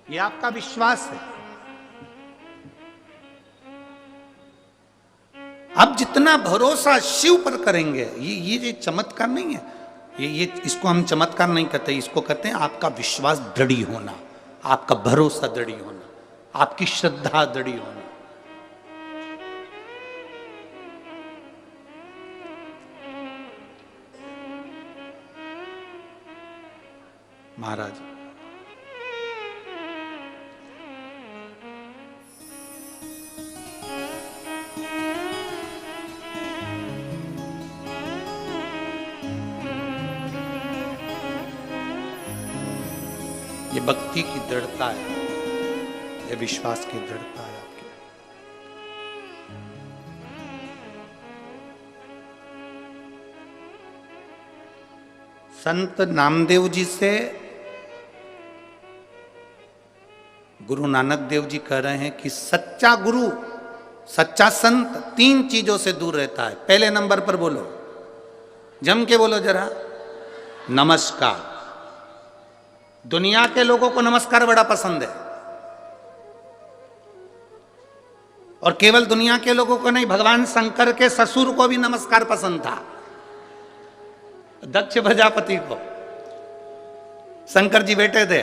ये आपका विश्वास है। आप जितना भरोसा शिव पर करेंगे, ये चमत्कार नहीं है, ये इसको हम चमत्कार नहीं कहते, इसको कहते हैं आपका विश्वास दृढ़ होना, आपका भरोसा दृढ़ होना, आपकी श्रद्धा दृढ़ होना। महाराज ये भक्ति की दृढ़ता है, ये विश्वास की दृढ़ता है आपकी। संत नामदेव जी से गुरु नानक देव जी कह रहे हैं कि सच्चा गुरु, सच्चा संत तीन चीजों से दूर रहता है। पहले नंबर पर बोलो, जम के बोलो जरा, नमस्कार। दुनिया के लोगों को नमस्कार बड़ा पसंद है, और केवल दुनिया के लोगों को नहीं, भगवान शंकर के ससुर को भी नमस्कार पसंद था, दक्ष प्रजापति को। शंकर जी बैठे थे,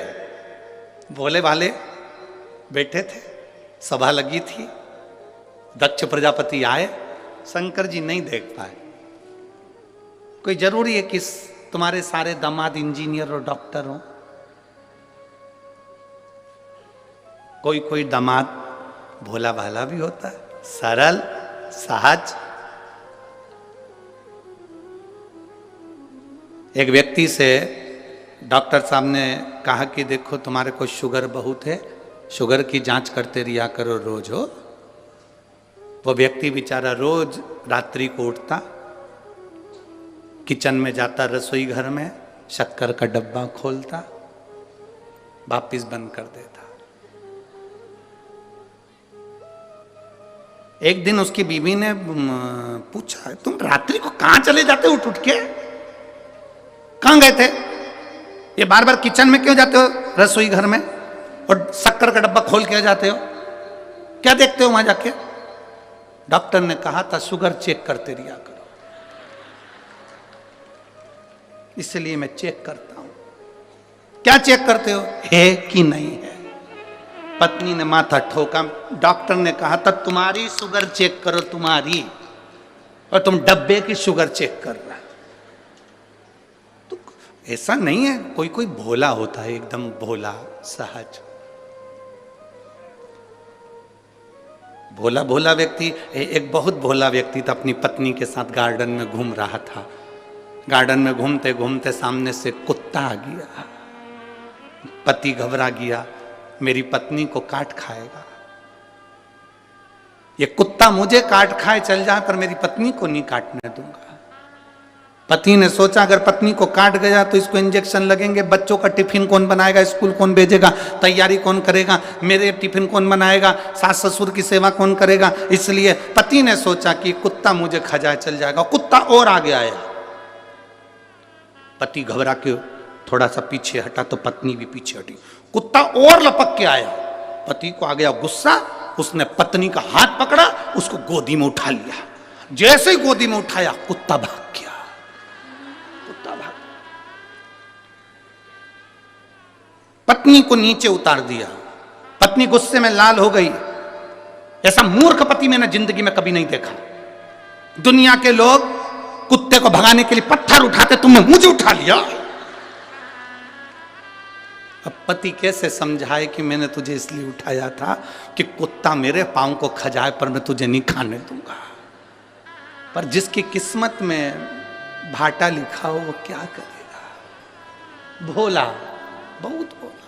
भोले भाले बैठे थे, सभा लगी थी, दक्ष प्रजापति आए, शंकर जी नहीं देख पाए। कोई जरूरी है कि तुम्हारे सारे दामाद इंजीनियर और डॉक्टर हो? कोई कोई दामाद भोला भाला भी होता है, सरल सहज। एक व्यक्ति से डॉक्टर साहब ने कहा कि देखो तुम्हारे को शुगर बहुत है, शुगर की जांच करते रिया करो रोज हो। वो व्यक्ति बेचारा रोज रात्रि को उठता, किचन में जाता, रसोई घर में शक्कर का डब्बा खोलता, वापिस बंद कर देता। एक दिन उसकी बीवी ने पूछा, तुम रात्रि को कहां चले जाते हो उठ उठ के? कहां गए थे? ये बार बार किचन में क्यों जाते हो, रसोई घर में, और शक्कर का डब्बा खोल के जाते हो? क्या देखते हो वहां जाके? डॉक्टर ने कहा था शुगर चेक करते रिया करो, इसलिए मैं चेक करता हूं। क्या चेक करते हो? है कि नहीं है? पत्नी ने माथा ठोका। डॉक्टर ने कहा था तुम्हारी शुगर चेक करो, तुम्हारी, और तुम डब्बे की शुगर चेक कर रहा है। तो ऐसा नहीं है, कोई कोई भोला होता है, एकदम भोला सहज भोला भोला व्यक्ति। एक बहुत भोला व्यक्ति था, अपनी पत्नी के साथ गार्डन में घूम रहा था। गार्डन में घूमते घूमते सामने से कुत्ता आ गया। पति घबरा गया, मेरी पत्नी को काट खाएगा, ये कुत्ता मुझे काट खाए चल जाए पर मेरी पत्नी को नहीं काटने दूंगा। पति ने सोचा अगर पत्नी को काट गया तो इसको इंजेक्शन लगेंगे, बच्चों का टिफिन कौन बनाएगा, स्कूल कौन भेजेगा, तैयारी कौन करेगा, मेरे टिफिन कौन बनाएगा, सास ससुर की सेवा कौन करेगा। इसलिए पति ने सोचा कि कुत्ता मुझे खा जाए चल जाएगा। कुत्ता और आगे आया, पति घबरा के थोड़ा सा पीछे हटा तो पत्नी भी पीछे हटी। कुत्ता और लपक के आया, पति को आ गया गुस्सा, उसने पत्नी का हाथ पकड़ा, उसको गोदी में उठा लिया। जैसे ही गोदी में उठाया कुत्ता भाग गया। कुत्ता भाग, पत्नी को नीचे उतार दिया। पत्नी गुस्से में लाल हो गई। ऐसा मूर्ख पति मैंने जिंदगी में कभी नहीं देखा। दुनिया के लोग कुत्ते को भगाने के लिए पत्थर उठाते, तुमने मुझे उठा लिया। अब पति कैसे समझाए कि मैंने तुझे इसलिए उठाया था कि कुत्ता मेरे पांव को खा जाए पर मैं तुझे नहीं खाने दूंगा। पर जिसकी किस्मत में भाटा लिखा हो वो क्या करेगा? भोला, बहुत भोला।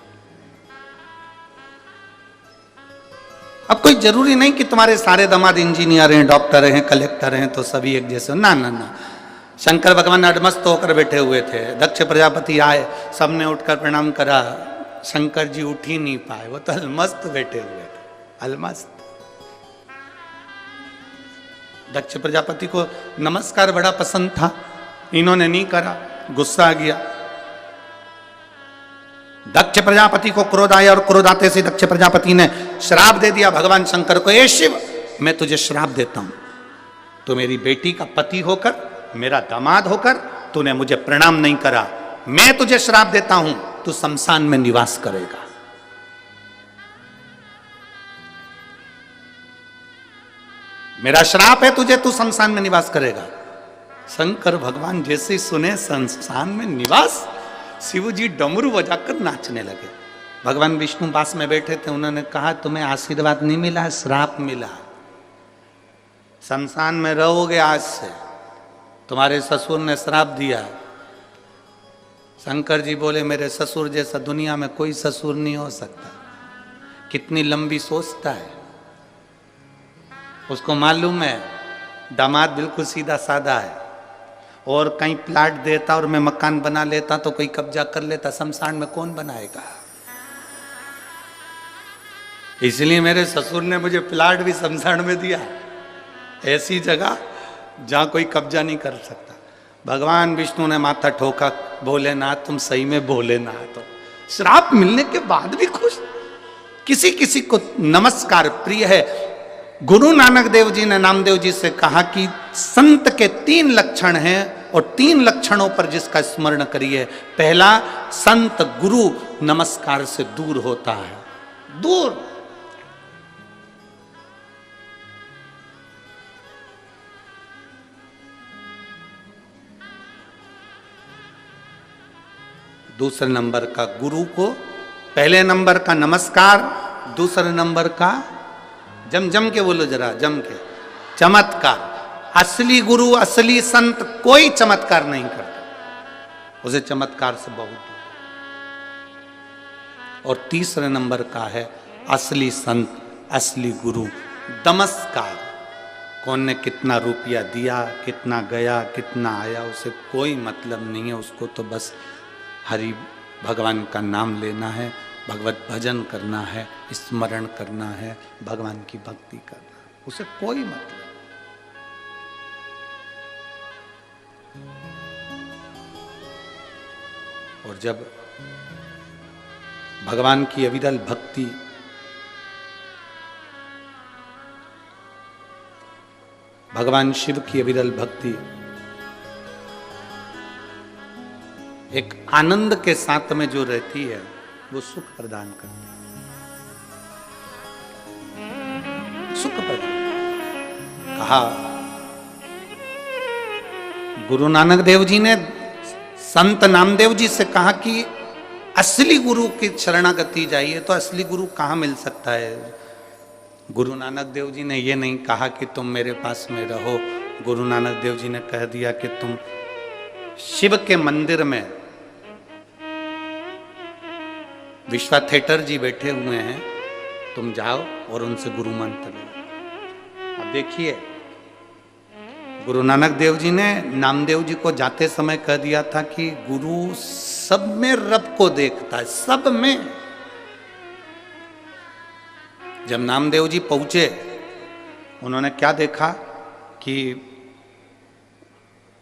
अब कोई जरूरी नहीं कि तुम्हारे सारे दामाद इंजीनियर हैं, डॉक्टर हैं, कलेक्टर हैं तो सभी एक जैसे। ना ना ना, शंकर भगवान अडमस्त होकर बैठे हुए थे। दक्ष प्रजापति आए, सबने उठकर प्रणाम करा। शंकर जी उठ ही नहीं पाए, वो तो अलमस्त बैठे हुए थे, अलमस्त। दक्ष प्रजापति को नमस्कार बड़ा पसंद था, इन्होंने नहीं करा, गुस्सा आ गया। दक्ष प्रजापति को क्रोध आया और क्रोध आते से दक्ष प्रजापति ने श्राप दे दिया भगवान शंकर को, ए शिव मैं तुझे श्राप देता हूं, तो मेरी बेटी का पति होकर, मेरा दामाद होकर तूने मुझे प्रणाम नहीं करा, मैं तुझे श्राप देता हूं, तू शमशान में निवास करेगा। मेरा श्राप है तुझे, तू शमशान में निवास करेगा। शंकर भगवान जैसे ही सुने शमशान में निवास, शिव जी डमरू बजाकर नाचने लगे। भगवान विष्णु पास में बैठे थे, उन्होंने कहा तुम्हें आशीर्वाद नहीं मिला, श्राप मिला, शमशान में रहोगे आज से, तुम्हारे ससुर ने श्राप दिया। शंकर जी बोले मेरे ससुर जैसा दुनिया में कोई ससुर नहीं हो सकता। कितनी लंबी सोचता है, उसको मालूम है दामाद बिल्कुल सीधा साधा है, और कहीं प्लाट देता और मैं मकान बना लेता तो कोई कब्जा कर लेता, शमशान में कौन बनाएगा। इसलिए मेरे ससुर ने मुझे प्लाट भी शमशान में दिया, ऐसी जगह जहां कोई कब्जा नहीं कर सकता। भगवान विष्णु ने माथा ठोका, भोलेनाथ तुम सही में भोलेनाथ हो। श्राप मिलने के बाद भी खुश। किसी किसी को नमस्कार प्रिय है। गुरु नानक देव जी ने नामदेव जी से कहा कि संत के 3 लक्षण हैं और 3 लक्षणों पर जिसका स्मरण करिए। पहला, संत गुरु नमस्कार से दूर होता है, दूर। दूसरे नंबर का गुरु को, पहले नंबर का नमस्कार, दूसरे नंबर का जम जम के बोलो जरा, जम के, चमत्कार। असली गुरु असली संत कोई चमत्कार नहीं करता, उसे चमत्कार से बहुत दूर। और तीसरे नंबर का है असली संत असली गुरु नमस्कार। कौन ने कितना रुपया दिया, कितना गया, कितना आया, उसे कोई मतलब नहीं है। उसको तो बस हरि भगवान का नाम लेना है, भगवत भजन करना है, स्मरण करना है, भगवान की भक्ति करना है, उसे कोई मतलब। और जब भगवान की अविरल भक्ति, भगवान शिव की अविरल भक्ति एक आनंद के साथ में जो रहती है, वो सुख प्रदान करती है, सुख प्रदान। कहा गुरु नानक देव जी ने संत नामदेव जी से कहा कि असली गुरु की शरणागति जाइए, तो असली गुरु कहाँ मिल सकता है। गुरु नानक देव जी ने ये नहीं कहा कि तुम मेरे पास में रहो। गुरु नानक देव जी ने कह दिया कि तुम शिव के मंदिर में, विश्वा थिएटर जी बैठे हुए हैं, तुम जाओ और उनसे गुरु मंत्र लो। अब देखिए, गुरु नानक देव जी ने नामदेव जी को जाते समय कह दिया था कि गुरु सब में रब को देखता है, सब में। जब नामदेव जी पहुंचे, उन्होंने क्या देखा कि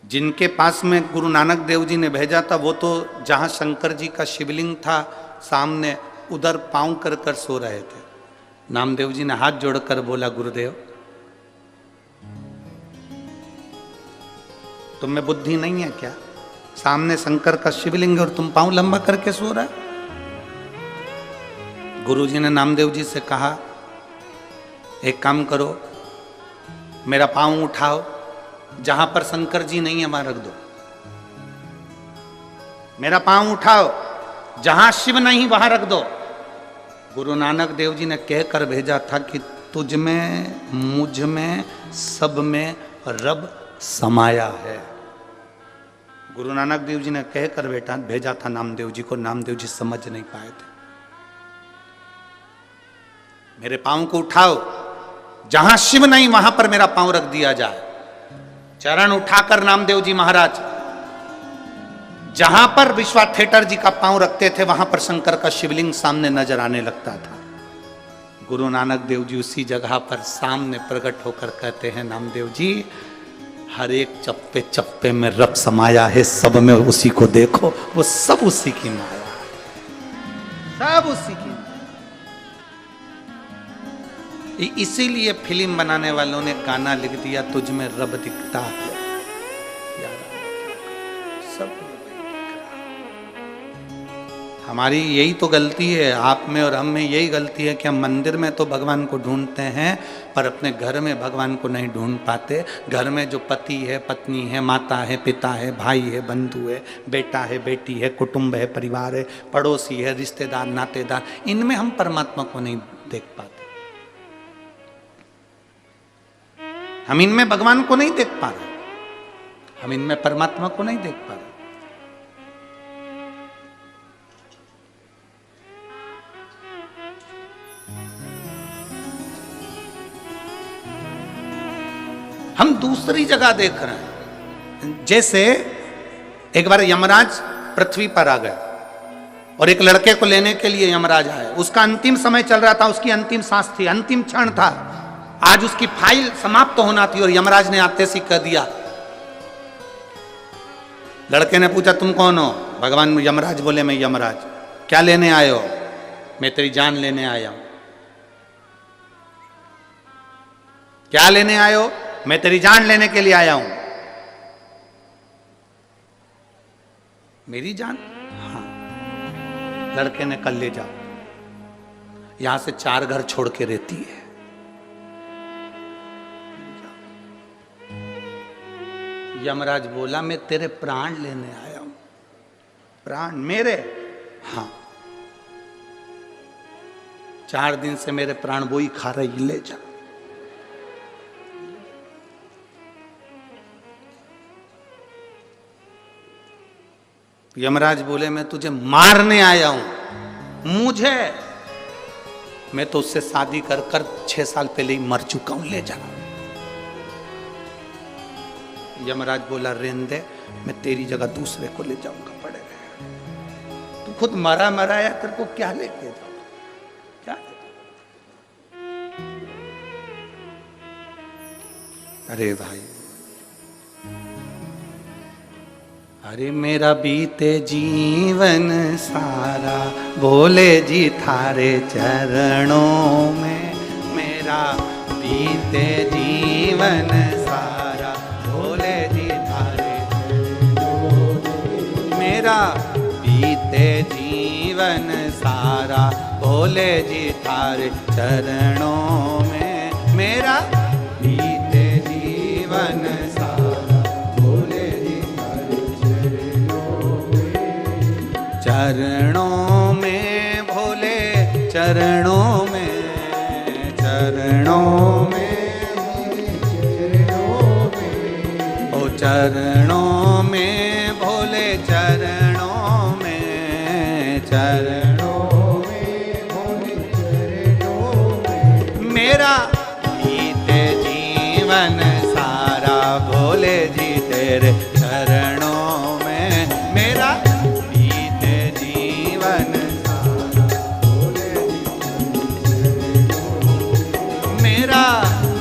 जिनके पास में गुरु नानक देव जी ने भेजा था, वो तो जहां शंकर जी का शिवलिंग था सामने, उधर पांव कर कर सो रहे थे। नामदेव जी ने हाथ जोड़कर बोला, गुरुदेव तुम में बुद्धि नहीं है क्या? सामने शंकर का शिवलिंग और तुम पांव लंबा करके सो रहा है। गुरु जी ने नामदेव जी से कहा, एक काम करो, मेरा पांव उठाओ, जहां पर शंकर जी नहीं है वहां रख दो। मेरा पांव उठाओ, जहां शिव नहीं वहां रख दो। गुरु नानक देव जी ने कहकर भेजा था कि तुझ में, मुझ में, सब में रब समाया है। गुरु नानक देव जी ने कहकर भेजा था नामदेव जी को। नामदेव जी समझ नहीं पाए थे। मेरे पांव को उठाओ, जहां शिव नहीं वहां पर मेरा पांव रख दिया जाए। चरण उठाकर नामदेव जी महाराज जहां पर विश्वा थिएटर जी का पांव रखते थे, वहां पर शंकर का शिवलिंग सामने नजर आने लगता था। गुरु नानक देव जी उसी जगह पर सामने प्रकट होकर कहते हैं, नामदेव जी हर एक चप्पे चप्पे में रब समाया है, सब में उसी को देखो, वो सब उसी की माया है। सब उसी की। इसीलिए फिल्म बनाने वालों ने गाना लिख दिया, तुझ में रब दिखता है। यार सब हमारी यही तो गलती है, आप में और हम में यही गलती है कि हम मंदिर में तो भगवान को ढूंढते हैं पर अपने घर में भगवान को नहीं ढूंढ पाते। घर में जो पति है, पत्नी है, माता है, पिता है, भाई है, बंधु है, बेटा है, बेटी है, कुटुंब है, परिवार है, पड़ोसी है, रिश्तेदार, नातेदार, इनमें हम परमात्मा को नहीं देख पाते। हम इनमें भगवान को नहीं देख पा रहे, हम इनमें परमात्मा को नहीं देख पा रहे। हम दूसरी जगह देख रहे हैं। जैसे एक बार यमराज पृथ्वी पर आ गए और एक लड़के को लेने के लिए यमराज आए। उसका अंतिम समय चल रहा था, उसकी अंतिम सांस थी, अंतिम क्षण था, आज उसकी फाइल समाप्त होना थी और यमराज ने आते सी कह दिया। लड़के ने पूछा तुम कौन हो? भगवान यमराज बोले मैं यमराज। क्या लेने आए हो? मैं तेरी जान लेने आया हूं। क्या लेने आए हो? मैं तेरी जान लेने के लिए आया हूं। मेरी जान? हाँ। लड़के ने कल ले जाओ, यहां से 4 घर छोड़ के रहती है। यमराज बोला मैं तेरे प्राण लेने आया हूं। प्राण मेरे? हाँ। 4 दिन से मेरे प्राण वो ही खा रही, ले जा। यमराज बोले मैं तुझे मारने आया हूं। मुझे? मैं तो उससे शादी कर कर 6 साल पहले ही मर चुका हूं, ले जा। यमराज बोला रेन दे, मैं तेरी जगह दूसरे को ले जाऊंगा, पड़े रहे। तू खुद मरा मराया, तेरे को क्या लेके जाऊंगा? क्या? अरे भाई, अरे मेरा बीते जीवन सारा भोले जी थारे चरणों में। मेरा बीते जीवन सारा भोले जी थारे चरणों में। मेरा बीते जीवन सारा भोले जी थारे चरणों में। मेरा बीते जीवन सारा भोले जी थारे चरणों में। भोले चरणों में, चरणों में, ओ चरणों में, भोले चरणों में, चरणों में, भोले चरणों में। मेरा बीते जीवन सारा भोले जी तेरे चरणों में। मेरा बीते जीवन सारा भोले जी मेरा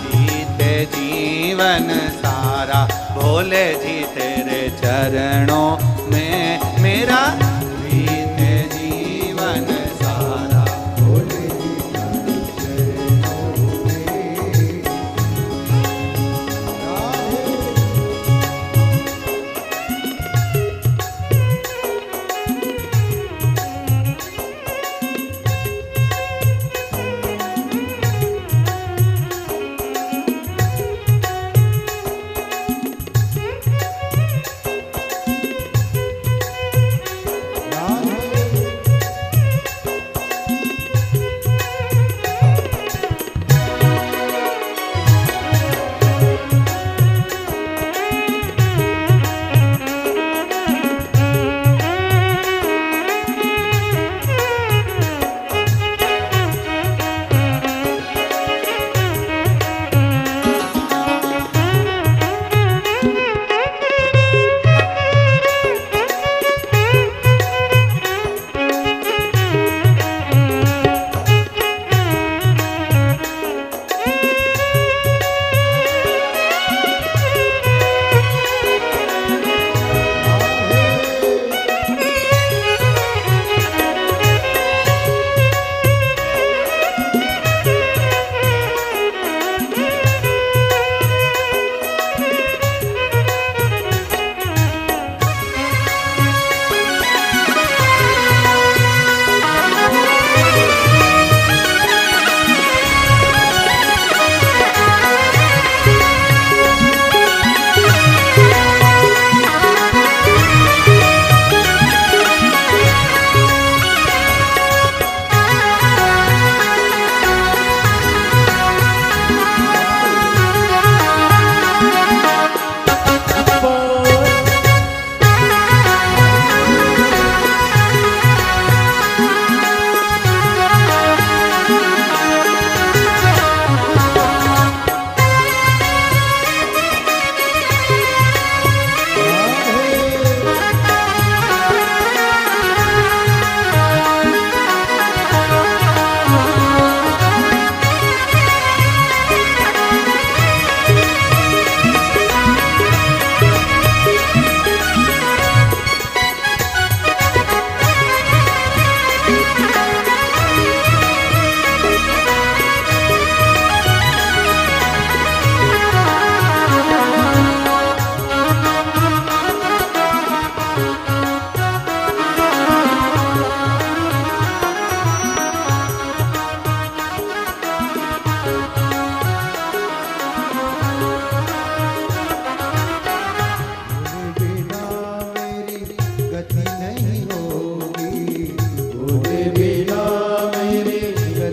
बीते जीवन सारा भोले जी तेरे चरणों में। मेरा बीते जीवन सारा भोले जी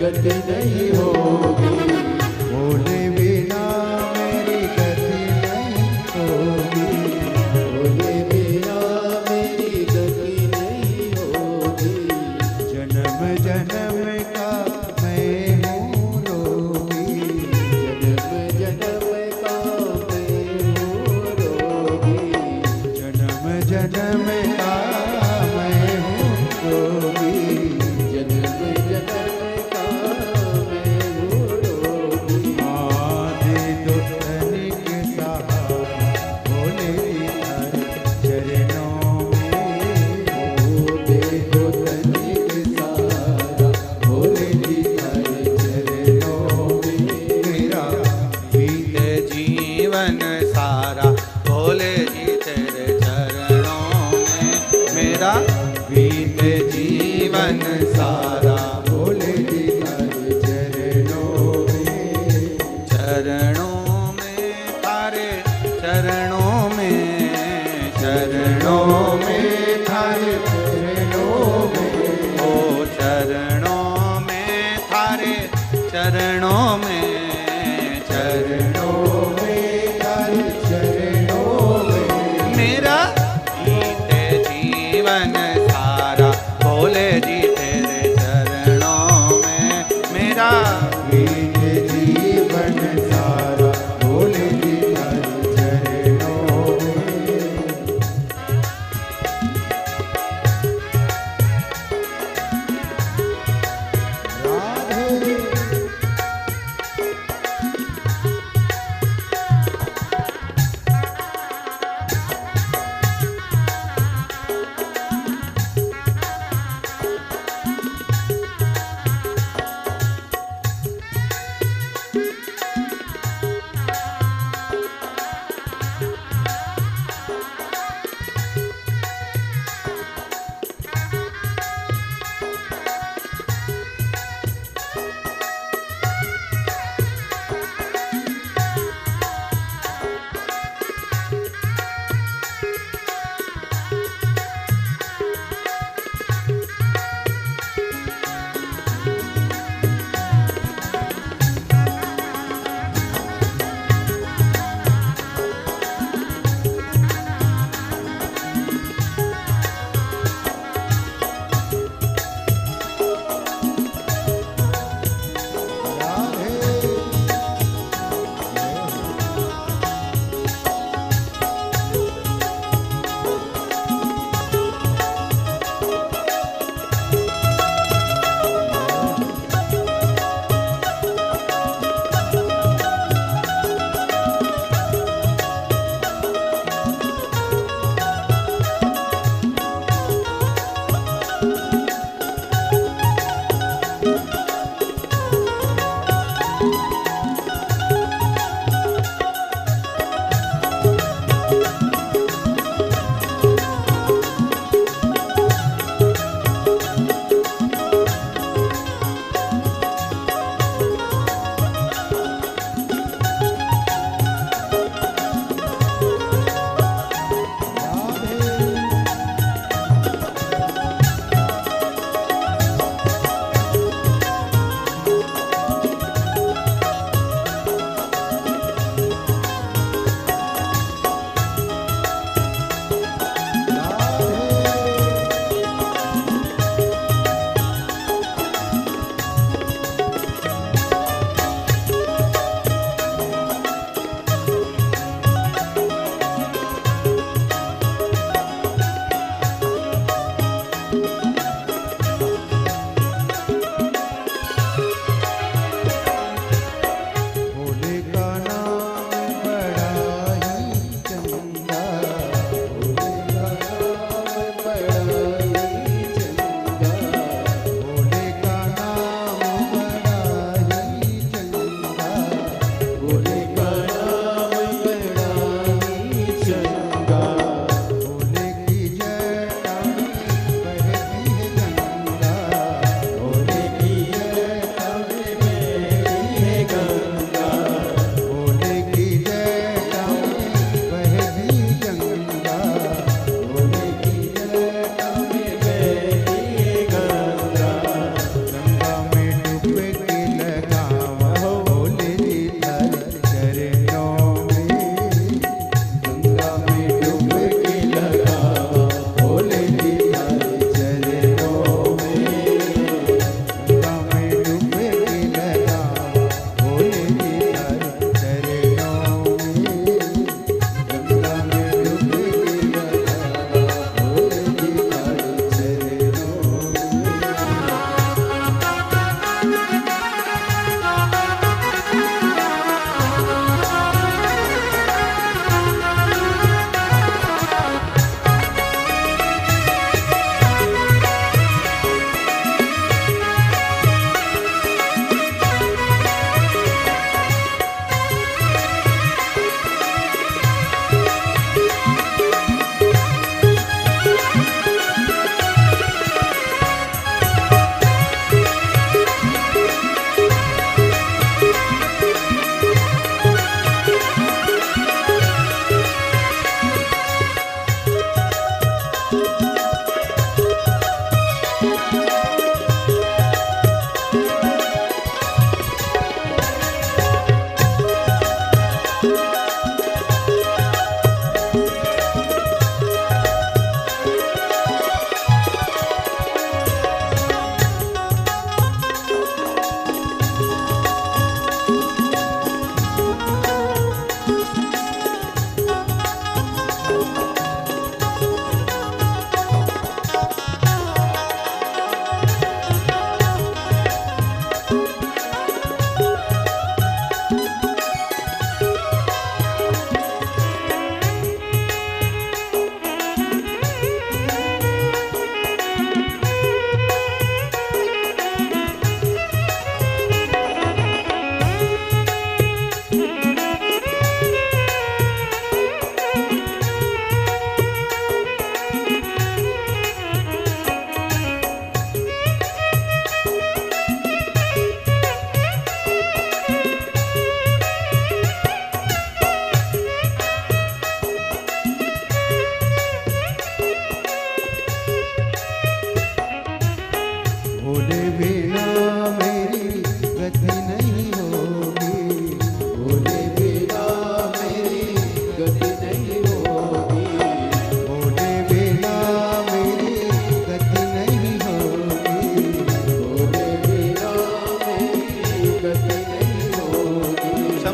गति नहीं होगी, भोले बिना मेरी गति नहीं होगी, भोले बिना मेरी गति नहीं होगी। जन्म जन्म का मैं हूँ रोगी, जन्म जन्म का मैं हूँ रोगी, जन्म जन्म का मैं हूँ रोगी, जन्म जन्म का मैं हूँ रोगी। दे दो तनिक सहारा भोले जी तेरे चरणों में, मेरा बीते जीवन सारा भोले जी तेरे चरणों में, चरणों में थारे चरणों में, चरणों में थारे चरणों में, ओ चरणों में थारे चरणों में, चरणों में तारे चरणों में, मेरा बीते जीवन सारा भोले जी तेरे चरणों में, मेरा बीते जीवन सारा भोले जी तेरे चरणों में। राधे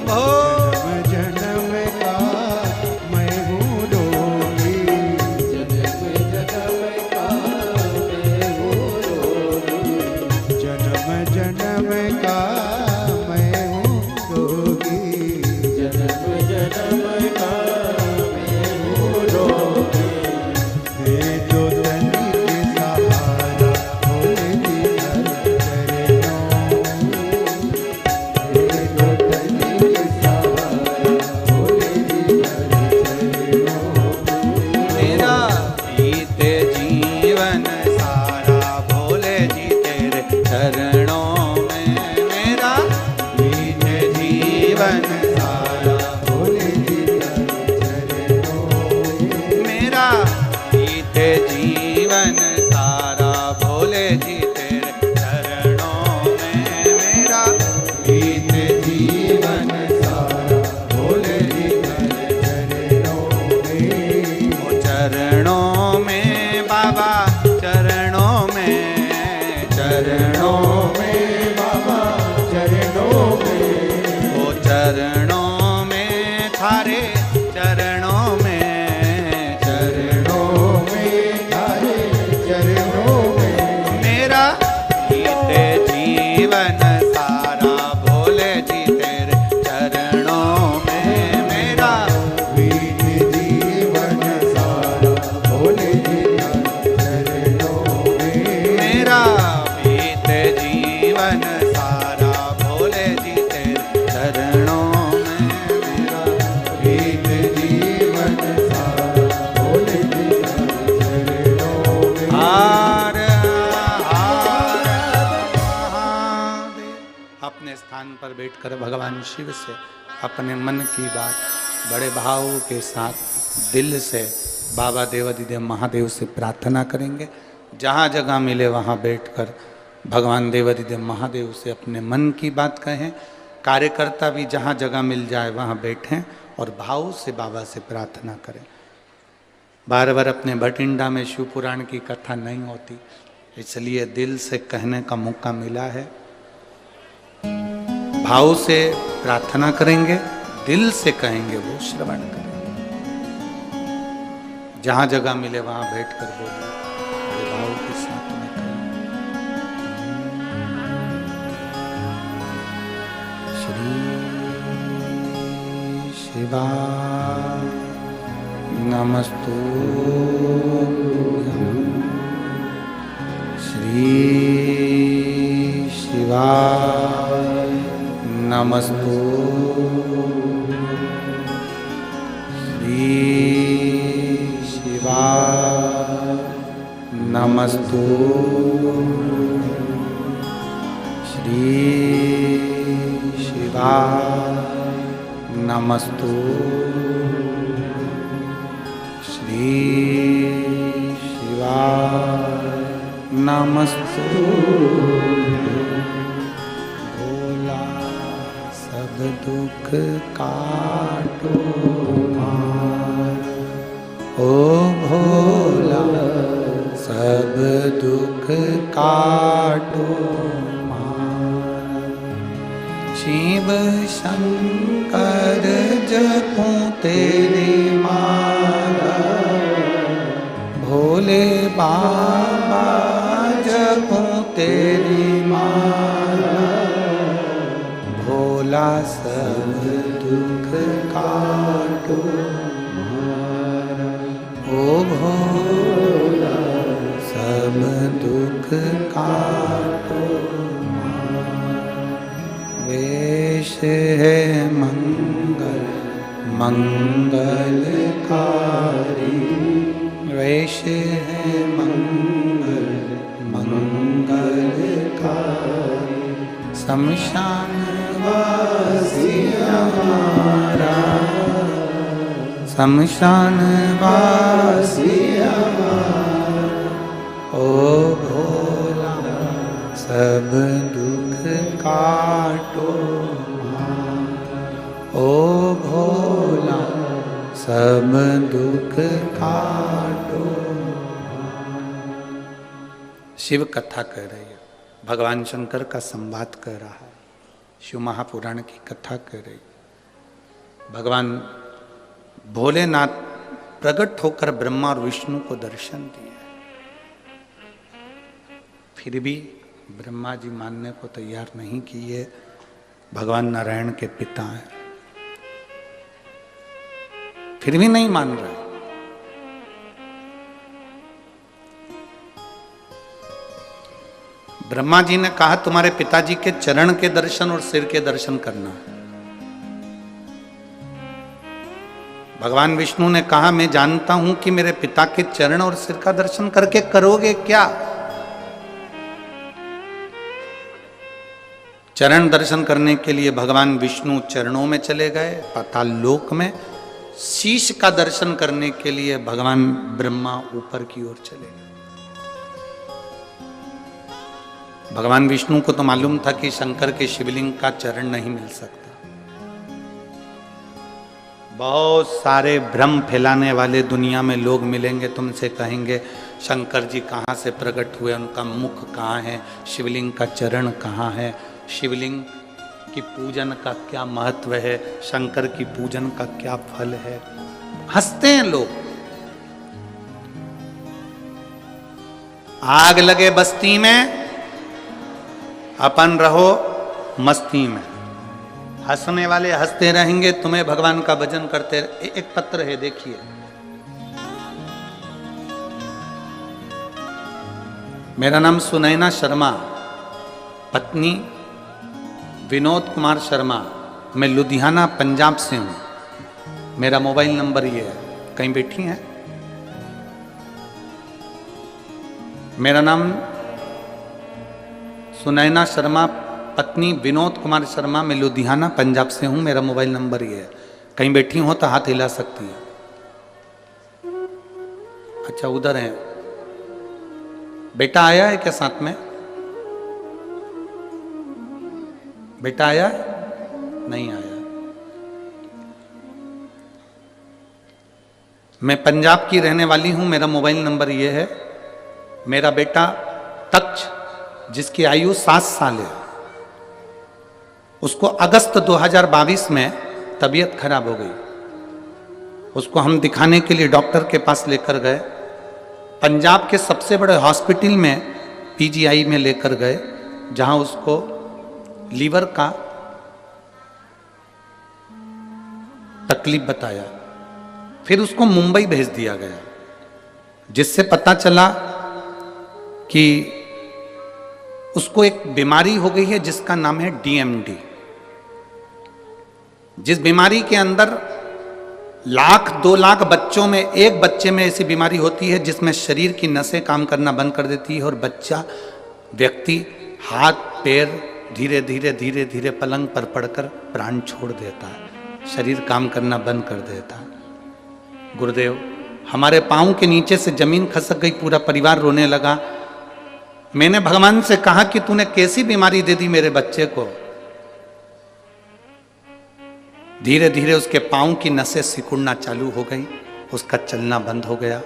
भो जन्म जन्म का मैं हूँ रोगी, जन्म जन्म का मैं हूँ रोगी, जन्म जन्म का मैं हूँ रोगी, जन्म जन्म का मैं हूँ रोगी। हे जो तनी के सहारा भोले जी हर चरणों, हे जो तनी के सहारा भोले जी हर चरणों। मेरा बीते जीवन सारा भोले जी तेरे चरणों में, मेरा बीते जीवन सारा भोले जी हर चरणों में, मेरा बीते जीवन सारा भोले जी तेरे चरणों में, मेरा बीते जीवन सारा भोले जी हर चरणों में, ओ चरणों में बाबा, चरणों में, चरणों में बाबा चरणों में, ओ चरणों में थारे, चरणों में, चरणों चरणों में तारे चरणों में, मेरा बीते जीवन सारा भोले जी तेरे चरणों में, मेरा बीत जीवन सारा भोले जी हर चरणों में, मेरा बीते जीवन सारा भोले जी तेरे चरणों में, मेरा बीत जीवन सारा भोले जी हर चरणों में। हार हार महादेव। अपने स्थान पर बैठकर भगवान शिव से अपने मन की बात बड़े भाव के साथ दिल से बाबा देवाधिदेव महादेव से प्रार्थना करेंगे। जहाँ जगह मिले वहाँ बैठकर भगवान देवाधिदेव महादेव से अपने मन की बात कहें। कार्यकर्ता भी जहाँ जगह मिल जाए वहाँ बैठें और भाव से बाबा से प्रार्थना करें। बार बार अपने भटिंडा में शिव पुराण की कथा नहीं होती, इसलिए दिल से कहने का मौका मिला है। भाव से प्रार्थना करेंगे, दिल से कहेंगे, वो श्रवण करेंगे। जहां जगह मिले वहां बैठकर बोलिए, बड़े भाव के साथ में कहें। श्री शिवा नमस्तुभ्यं, श्री शिवाय नमस्तुभ्यं, श्री शिवाय नमस्तुभ्यं, श्री शिवाय नमस्तुभ्यं, श्री शिवाय नमस्तुभ्यं। भोला सब दुख काटो मार, ओ भोला सब दुख काटो मार। शिव शंकर जपूं तेरी माला, भोले बाबा जपूं तेरी माला। भोला सब दुख काटो मारा, ओ भोला सब दुख काटो मारा। वेश है मंगल मंगलकारी, वेश है मंगल मंगलकारी। शमशान वासी हमारा, शमशान वासी हमारा। ओ भोला सब दुख काटो मारा, ओ भोला सब दुख काटो। शिव कथा कह रही है, भगवान शंकर का संवाद कर रहा है, शिव महापुराण की कथा कह रही। भगवान भोलेनाथ प्रकट होकर ब्रह्मा और विष्णु को दर्शन दिए, फिर भी ब्रह्मा जी मानने को तैयार नहीं कि ये भगवान नारायण के पिता हैं, फिर भी नहीं मान रहे। ब्रह्मा जी ने कहा तुम्हारे पिताजी के चरण के दर्शन और सिर के दर्शन करना। भगवान विष्णु ने कहा मैं जानता हूं कि मेरे पिता के चरण और सिर का दर्शन करके करोगे क्या। चरण दर्शन करने के लिए भगवान विष्णु चरणों में चले गए पाताल लोक में, शीश का दर्शन करने के लिए भगवान ब्रह्मा ऊपर की ओर चले गए। भगवान विष्णु को तो मालूम था कि शंकर के शिवलिंग का चरण नहीं मिल सकता। बहुत सारे भ्रम फैलाने वाले दुनिया में लोग मिलेंगे, तुमसे कहेंगे शंकर जी कहाँ से प्रकट हुए, उनका मुख कहाँ है, शिवलिंग का चरण कहाँ है, शिवलिंग की पूजन का क्या महत्व है, शंकर की पूजन का क्या फल है। हंसते हैं लोग। आग लगे बस्ती में, अपन रहो मस्ती में। हंसने वाले हंसते रहेंगे, तुम्हें भगवान का भजन करते रहे। एक पत्र है देखिए, मेरा नाम सुनैना शर्मा, पत्नी विनोद कुमार शर्मा, मैं लुधियाना पंजाब से हूं। मेरा मोबाइल नंबर ये है, कहीं बैठी हैं। मेरा नाम सुनैना शर्मा, पत्नी विनोद कुमार शर्मा, मैं लुधियाना पंजाब से हूं। मेरा मोबाइल नंबर ये है, कहीं बैठी हो तो हाथ हिला सकती है। अच्छा उधर है, बेटा आया है क्या साथ में? बेटा आया? नहीं आया। मैं पंजाब की रहने वाली हूं, मेरा मोबाइल नंबर ये है। मेरा बेटा तक्ष, जिसकी आयु 7 साल है, उसको अगस्त 2022 में तबीयत खराब हो गई। उसको हम दिखाने के लिए डॉक्टर के पास लेकर गए। पंजाब के सबसे बड़े हॉस्पिटल में पीजीआई में लेकर गए, जहां उसको लीवर का तकलीफ बताया। फिर उसको मुंबई भेज दिया गया, जिससे पता चला कि उसको एक बीमारी हो गई है जिसका नाम है डीएमडी। जिस बीमारी के अंदर 1,00,000-2 लाख बच्चों में एक बच्चे में ऐसी बीमारी होती है जिसमें शरीर की नसें काम करना बंद कर देती है और बच्चा व्यक्ति हाथ पैर धीरे धीरे धीरे धीरे पलंग पर पड़कर प्राण छोड़ देता है, शरीर काम करना बंद कर देता है। गुरुदेव, हमारे पांव के नीचे से जमीन खसक गई, पूरा परिवार रोने लगा। मैंने भगवान से कहा कि तूने कैसी बीमारी दे दी मेरे बच्चे को। धीरे धीरे उसके पांव की नसें सिकुड़ना चालू हो गई, उसका चलना बंद हो गया,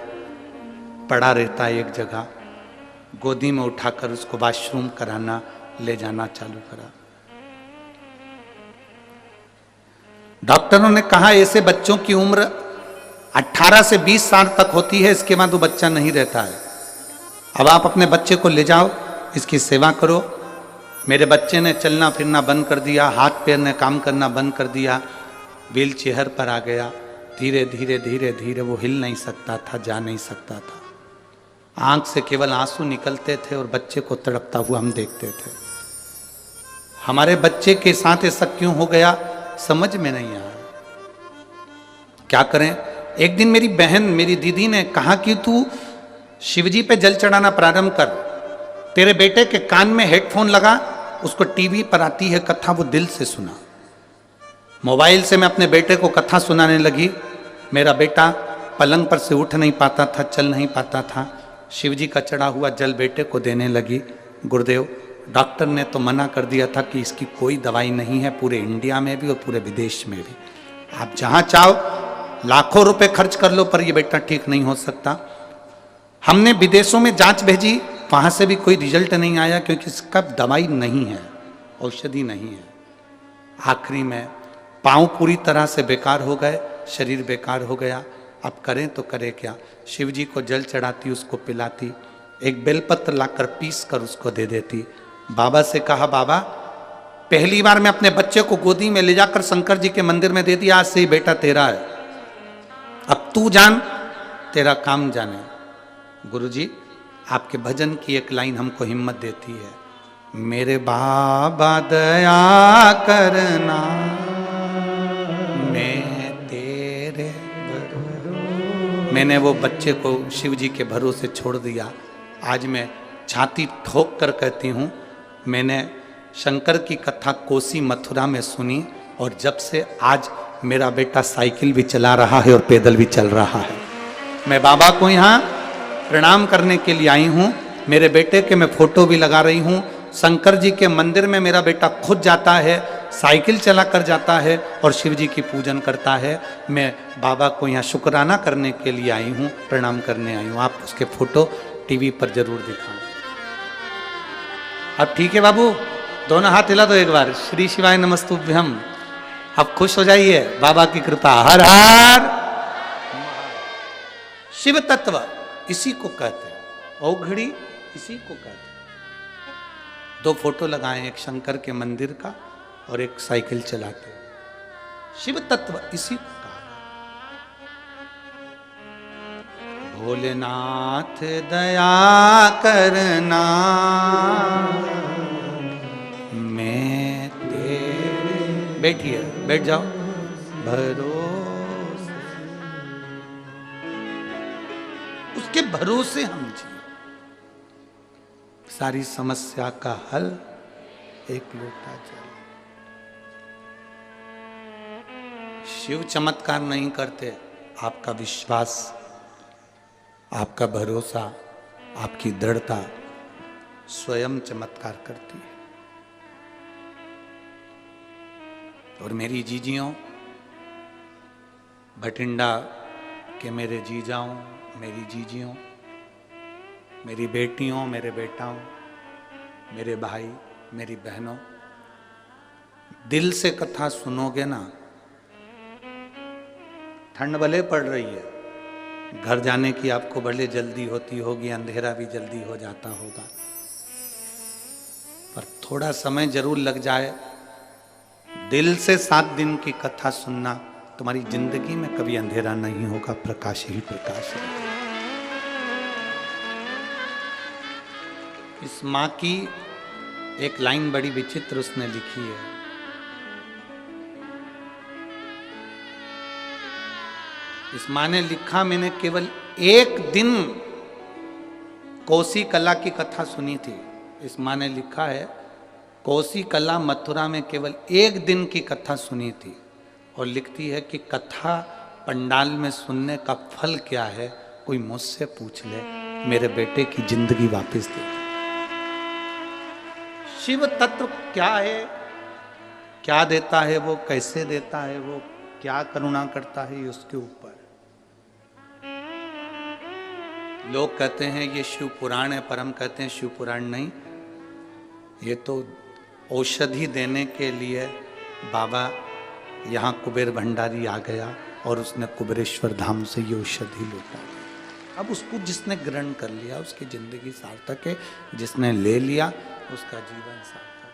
पड़ा रहता एक जगह। गोदी में उठाकर उसको वॉशरूम कराना ले जाना चालू करा। डॉक्टरों ने कहा ऐसे बच्चों की उम्र 18 से 20 साल तक होती है, इसके बाद वो बच्चा नहीं रहता है। अब आप अपने बच्चे को ले जाओ, इसकी सेवा करो। मेरे बच्चे ने चलना फिरना बंद कर दिया, हाथ पैर ने काम करना बंद कर दिया, व्हील चेयर पर आ गया। धीरे धीरे धीरे धीरे वो हिल नहीं सकता था, जा नहीं सकता था। आंख से केवल आंसू निकलते थे और बच्चे को तड़पता हुआ हम देखते थे। हमारे बच्चे के साथ ऐसा क्यों हो गया समझ में नहीं आया, क्या करें। एक दिन मेरी बहन, मेरी दीदी ने कहा कि तू शिवजी पे जल चढ़ाना प्रारंभ कर, तेरे बेटे के कान में हेडफोन लगा, उसको टीवी पर आती है कथा, वो दिल से सुना। मोबाइल से मैं अपने बेटे को कथा सुनाने लगी। मेरा बेटा पलंग पर से उठ नहीं पाता था, चल नहीं पाता था। शिवजी का चढ़ा हुआ जल बेटे को देने लगी। गुरुदेव, डॉक्टर ने तो मना कर दिया था कि इसकी कोई दवाई नहीं है, पूरे इंडिया में भी और पूरे विदेश में भी। आप जहां चाहो लाखों रुपए खर्च कर लो, पर ये बेटा ठीक नहीं हो सकता। हमने विदेशों में जांच भेजी, वहां से भी कोई रिजल्ट नहीं आया, क्योंकि इसका दवाई नहीं है, औषधि नहीं है। आखिरी में पांव पूरी तरह से बेकार हो गए, शरीर बेकार हो गया, अब करें तो करें क्या। शिव जी को जल चढ़ाती, उसको पिलाती, एक बेलपत्र लाकर पीस कर उसको दे देती। बाबा से कहा, बाबा पहली बार मैं अपने बच्चे को गोदी में ले जाकर शंकर जी के मंदिर में दे दिया, आज से ही बेटा तेरा है, अब तू जान, तेरा काम जाने। गुरुजी आपके भजन की एक लाइन हमको हिम्मत देती है, मेरे बाबा दया करना मैं तेरे भरोसे। मैंने वो बच्चे को शिव जी के भरोसे छोड़ दिया। आज मैं छाती ठोक कर कहती हूँ, मैंने शंकर की कथा कोसी मथुरा में सुनी, और जब से आज मेरा बेटा साइकिल भी चला रहा है और पैदल भी चल रहा है। मैं बाबा को यहाँ प्रणाम करने के लिए आई हूँ। मेरे बेटे के मैं फोटो भी लगा रही हूँ। शंकर जी के मंदिर में मेरा बेटा खुद जाता है, साइकिल चला कर जाता है और शिव जी की पूजन करता है। मैं बाबा को यहाँ शुक्राना करने के लिए आई हूँ, प्रणाम करने आई हूँ। आप उसके फोटो टीवी पर जरूर दिखाएं। अब ठीक है बाबू, दोनों हाथ हिला दो एक बार, श्री शिवाय नमस्तुभ्यम। अब खुश हो जाइए, बाबा की कृपा। हर हर शिव तत्व इसी को कहते हैं, औघड़ी इसी को कहते हैं। दो फोटो लगाए, एक शंकर के मंदिर का और एक साइकिल चलाते। शिव तत्व इसी को कहा। भोलेनाथ दया करना मैं तेरे। बैठिए, बैठ जाओ। भरोसे, उसके भरोसे हम जिए। सारी समस्या का हल एक लोटा जल। शिव चमत्कार नहीं करते, आपका विश्वास, आपका भरोसा, आपकी दृढ़ता स्वयं चमत्कार करती है। और मेरी जीजियों, भटिंडा के मेरे जीजाओं, मेरी जीजियों, मेरी बेटियों, मेरे बेटाओं, मेरे भाई, मेरी बहनों, दिल से कथा सुनोगे ना। ठंड भले पड़ रही है, घर जाने की आपको भले जल्दी होती होगी, अंधेरा भी जल्दी हो जाता होगा, पर थोड़ा समय जरूर लग जाए। दिल से 7 दिन की कथा सुनना, तुम्हारी जिंदगी में कभी अंधेरा नहीं होगा, प्रकाश ही प्रकाश है। इस माँ की एक लाइन बड़ी विचित्र उसने लिखी है। इस माँ ने लिखा, मैंने केवल एक दिन कोसी कला की कथा सुनी थी। इस माँ ने लिखा है, कोसी कला मथुरा में केवल एक दिन की कथा सुनी थी, और लिखती है कि कथा पंडाल में सुनने का फल क्या है, कोई मुझसे पूछ ले, मेरे बेटे की जिंदगी वापस दे। शिव तत्व क्या है, क्या देता है वो, कैसे देता है वो, क्या करुणा करता है, ये उसके ऊपर। लोग कहते हैं ये शिव पुराण है, पर हम कहते हैं शिव पुराण नहीं, ये तो औषधि देने के लिए बाबा यहाँ कुबेर भंडारी आ गया और उसने कुबेरेश्वर धाम से ये औषधि लौटा। अब उसको जिसने ग्रहण कर लिया उसकी जिंदगी सार्थक है, जिसने ले लिया उसका जीवन सार्थक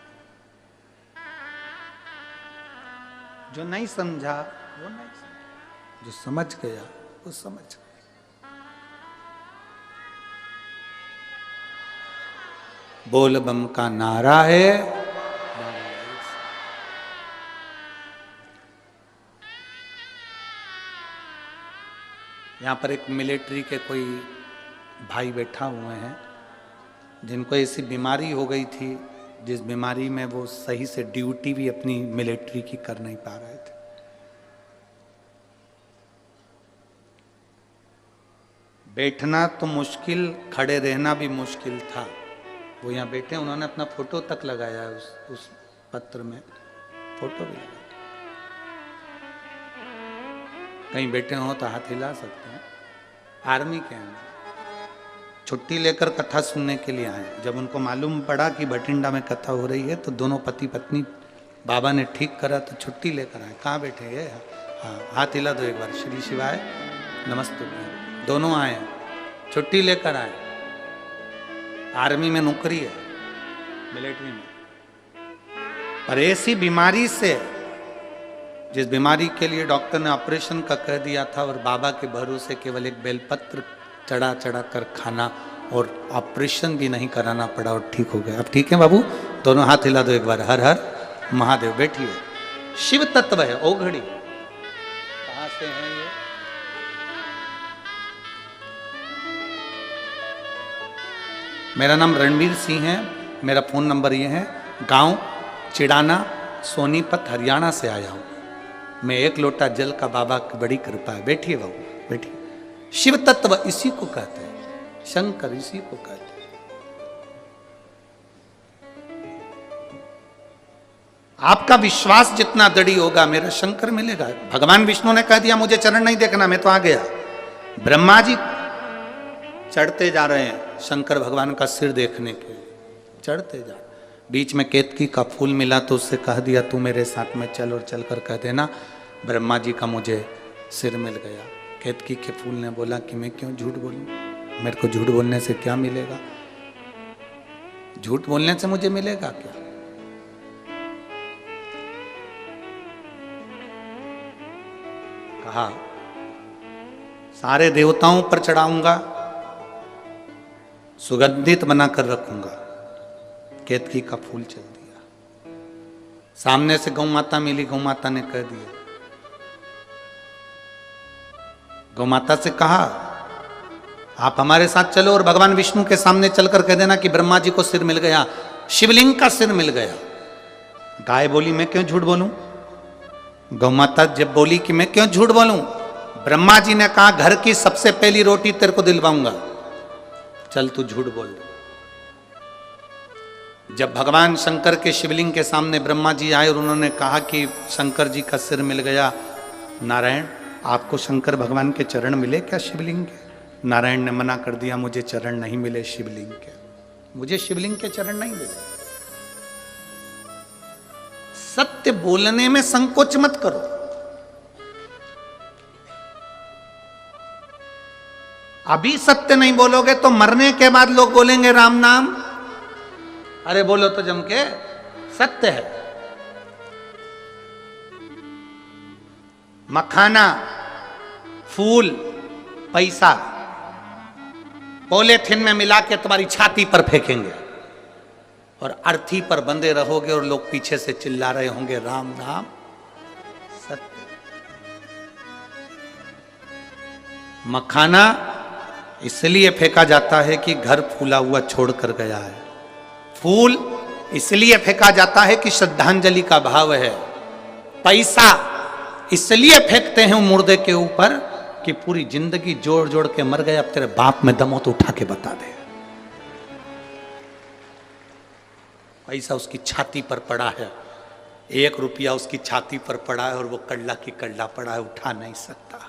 है। जो नहीं समझा वो नहीं समझा, जो समझ गया वो समझ गया। बोल बम का नारा है। यहाँ पर एक मिलिट्री के कोई भाई बैठा हुए हैं, जिनको ऐसी बीमारी हो गई थी, जिस बीमारी में वो सही से ड्यूटी भी अपनी मिलिट्री की कर नहीं पा रहे थे। बैठना तो मुश्किल, खड़े रहना भी मुश्किल था। वो यहाँ बैठे, उन्होंने अपना फोटो तक लगाया है उस पत्र में, फोटो भी लगाया। कहीं बैठे हो तो हाथ हिला सकते हैं। आर्मी के हैं, छुट्टी लेकर कथा सुनने के लिए आए। जब उनको मालूम पड़ा कि भटिंडा में कथा हो रही है तो दोनों पति पत्नी बाबा ने ठीक करा तो छुट्टी लेकर आए। कहाँ बैठे ये? हाँ, हाथ हिला दो एक बार। श्री शिवाय नमस्ते। दोनों आए, छुट्टी लेकर आए। आर्मी में नौकरी है, मिलिट्री में। और ऐसी बीमारी से, जिस बीमारी के लिए डॉक्टर ने ऑपरेशन का कह दिया था, और बाबा के भरोसे केवल एक बेलपत्र चढ़ा चढ़ा कर खाना और ऑपरेशन भी नहीं कराना पड़ा और ठीक हो गया। अब ठीक है बाबू? दोनों हाथ हिला दो एक बार। हर हर महादेव। बैठिए। शिव तत्व है ओघड़ी। कहां से है ये? मेरा नाम रणवीर सिंह है। मेरा फोन नंबर ये है। गांव चिड़ाना, सोनीपत, हरियाणा से आया हूं। मैं एक लोटा जल का बाबा की बड़ी कृपा है। बैठिए बाबू, बैठिए। शिव तत्व इसी को कहते हैं, शंकर इसी को कहते हैं। आपका विश्वास जितना दृढ़ होगा, मेरा शंकर मिलेगा। भगवान विष्णु ने कह दिया मुझे चरण नहीं देखना, मैं तो आ गया। ब्रह्मा जी चढ़ते जा रहे हैं शंकर भगवान का सिर देखने के, चढ़ते जा। बीच में केतकी का फूल मिला तो उससे कह दिया तू मेरे साथ में चल, और चलकर कह देना ब्रह्मा जी का मुझे सिर मिल गया। केतकी के फूल ने बोला कि मैं क्यों झूठ बोलूं, मेरे को झूठ बोलने से क्या मिलेगा? झूठ बोलने से मुझे मिलेगा क्या? कहा सारे देवताओं पर चढ़ाऊंगा, सुगंधित बनाकर रखूंगा। केतकी का फूल चल दिया। सामने से गौ माता मिली, गौ माता ने कह दिया, गौ माता से कहा आप हमारे साथ चलो और भगवान विष्णु के सामने चलकर कह देना कि ब्रह्मा जी को सिर मिल गया, शिवलिंग का सिर मिल गया। गाय बोली मैं क्यों झूठ बोलूं? गौ माता जब बोली कि मैं क्यों झूठ बोलूं, ब्रह्मा जी ने कहा घर की सबसे पहली रोटी तेरे को दिलवाऊंगा, चल तू झूठ बोल दे। जब भगवान शंकर के शिवलिंग के सामने ब्रह्मा जी आए और उन्होंने कहा कि शंकर जी का सिर मिल गया, नारायण आपको शंकर भगवान के चरण मिले क्या शिवलिंग के? नारायण ने मना कर दिया, मुझे चरण नहीं मिले शिवलिंग के, मुझे शिवलिंग के चरण नहीं मिले। सत्य बोलने में संकोच मत करो। अभी सत्य नहीं बोलोगे तो मरने के बाद लोग बोलेंगे राम नाम। अरे बोलो तो जम के, सत्य है। मखाना, फूल, पैसा पॉलीथिन में मिला के तुम्हारी छाती पर फेंकेंगे और अर्थी पर बंधे रहोगे और लोग पीछे से चिल्ला रहे होंगे राम नाम। सत्य। मखाना इसलिए फेंका जाता है कि घर फूला हुआ छोड़कर गया है। फूल इसलिए फेंका जाता है कि श्रद्धांजलि का भाव है। पैसा इसलिए फेंकते हैं मुर्दे के ऊपर कि पूरी जिंदगी जोड़ जोड़ के मर गए, अब तेरे बाप में दम हो तो उठा के बता दे। पैसा उसकी छाती पर पड़ा है, 1 रुपया उसकी छाती पर पड़ा है और वो कल्ला की कल्ला पड़ा है, उठा नहीं सकता।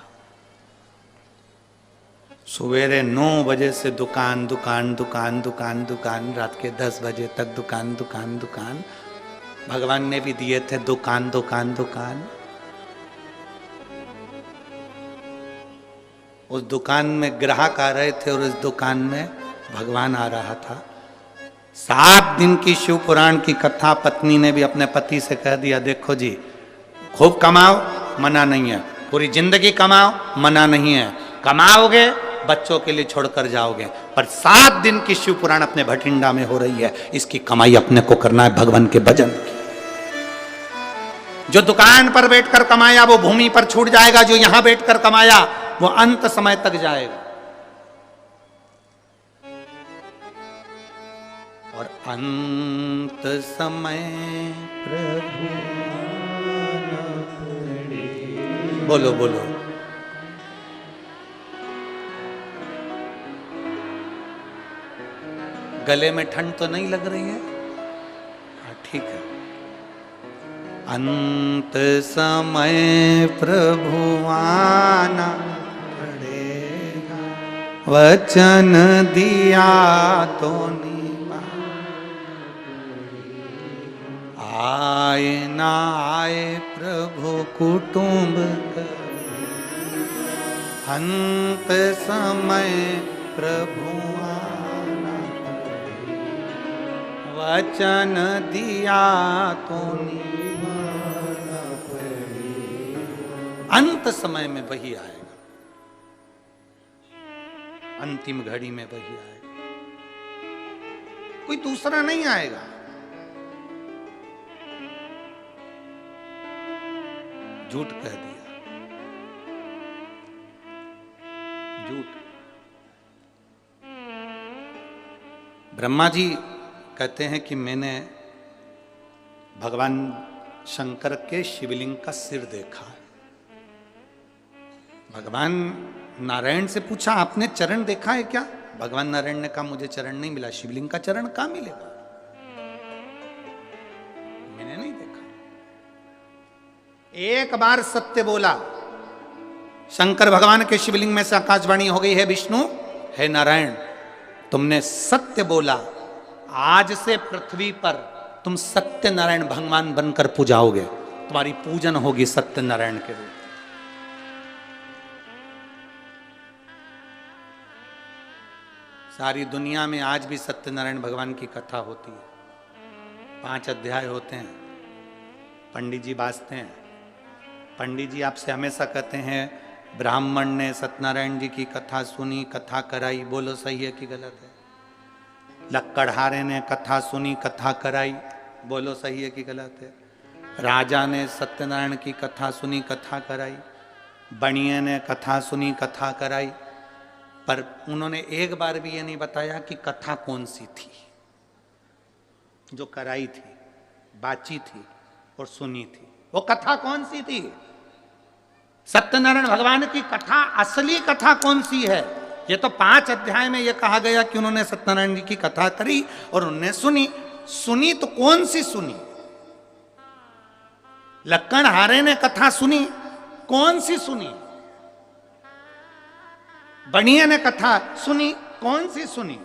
सवेरे 9 बजे से दुकान दुकान दुकान दुकान दुकान, रात के 10 बजे तक दुकान दुकान दुकान। भगवान ने भी दिए थे दुकान दुकान दुकान। उस दुकान में ग्राहक आ रहे थे और उस दुकान में भगवान आ रहा था। 7 दिन की शिव पुराण की कथा पत्नी ने भी अपने पति से कह दिया, देखो जी खूब कमाओ मना नहीं है, पूरी जिंदगी कमाओ मना नहीं है, कमाओगे बच्चों के लिए छोड़कर जाओगे, पर 7 दिन की शिव पुराण अपने भटिंडा में हो रही है, इसकी कमाई अपने को करना है भगवान के भजन की। जो दुकान पर बैठकर कमाया वो भूमि पर छूट जाएगा, जो यहां बैठकर कमाया वो अंत समय तक जाएगा। और अंत समय प्रभु बोलो बोलो। गले में ठंड तो नहीं लग रही है? हाँ ठीक है। अंत समय प्रभु आना पड़ेगा, वचन दिया तो निभा। आए ना आए प्रभु कुटुंब अंत समय प्रभु आना वचन दिया तो निभाना पड़ेगा। अंत समय में वही आएगा, अंतिम घड़ी में वही आएगा, कोई दूसरा नहीं आएगा। झूठ कह दिया, झूठ। ब्रह्मा जी कहते हैं कि मैंने भगवान शंकर के शिवलिंग का सिर देखा। भगवान नारायण से पूछा आपने चरण देखा है क्या? भगवान नारायण ने कहा मुझे चरण नहीं मिला, शिवलिंग का चरण कहां मिलेगा, मैंने नहीं देखा। एक बार सत्य बोला, शंकर भगवान के शिवलिंग में से आकाशवाणी हो गई है, विष्णु है नारायण तुमने सत्य बोला, आज से पृथ्वी पर तुम सत्य नारायण भगवान बनकर पूजाओगे, तुम्हारी पूजन होगी सत्य नारायण के रूप। सारी दुनिया में आज भी सत्यनारायण भगवान की कथा होती है, 5 अध्याय होते हैं, पंडित जी बाजते हैं। पंडित जी आपसे हमेशा कहते हैं ब्राह्मण ने सत्यनारायण जी की कथा सुनी, कथा कराई, बोलो सही है कि गलत है? लक्कड़हारे ने कथा सुनी, कथा कराई, बोलो सही है कि गलत है? राजा ने सत्यनारायण की कथा सुनी, कथा कराई, बणिये ने कथा सुनी, कथा कराई, पर उन्होंने एक बार भी ये नहीं बताया कि कथा कौन सी थी जो कराई थी, बाची थी और सुनी थी। वो कथा कौन सी थी? सत्यनारायण भगवान की कथा, असली कथा कौन सी है? ये तो 5 अध्याय में ये कहा गया कि उन्होंने सत्यनारायण जी की कथा करी और उन्होंने सुनी। सुनी तो कौन सी सुनी? लक्कड़हारे ने कथा सुनी, कौन सी सुनी? बणिये ने कथा सुनी, कौन सी सुनी?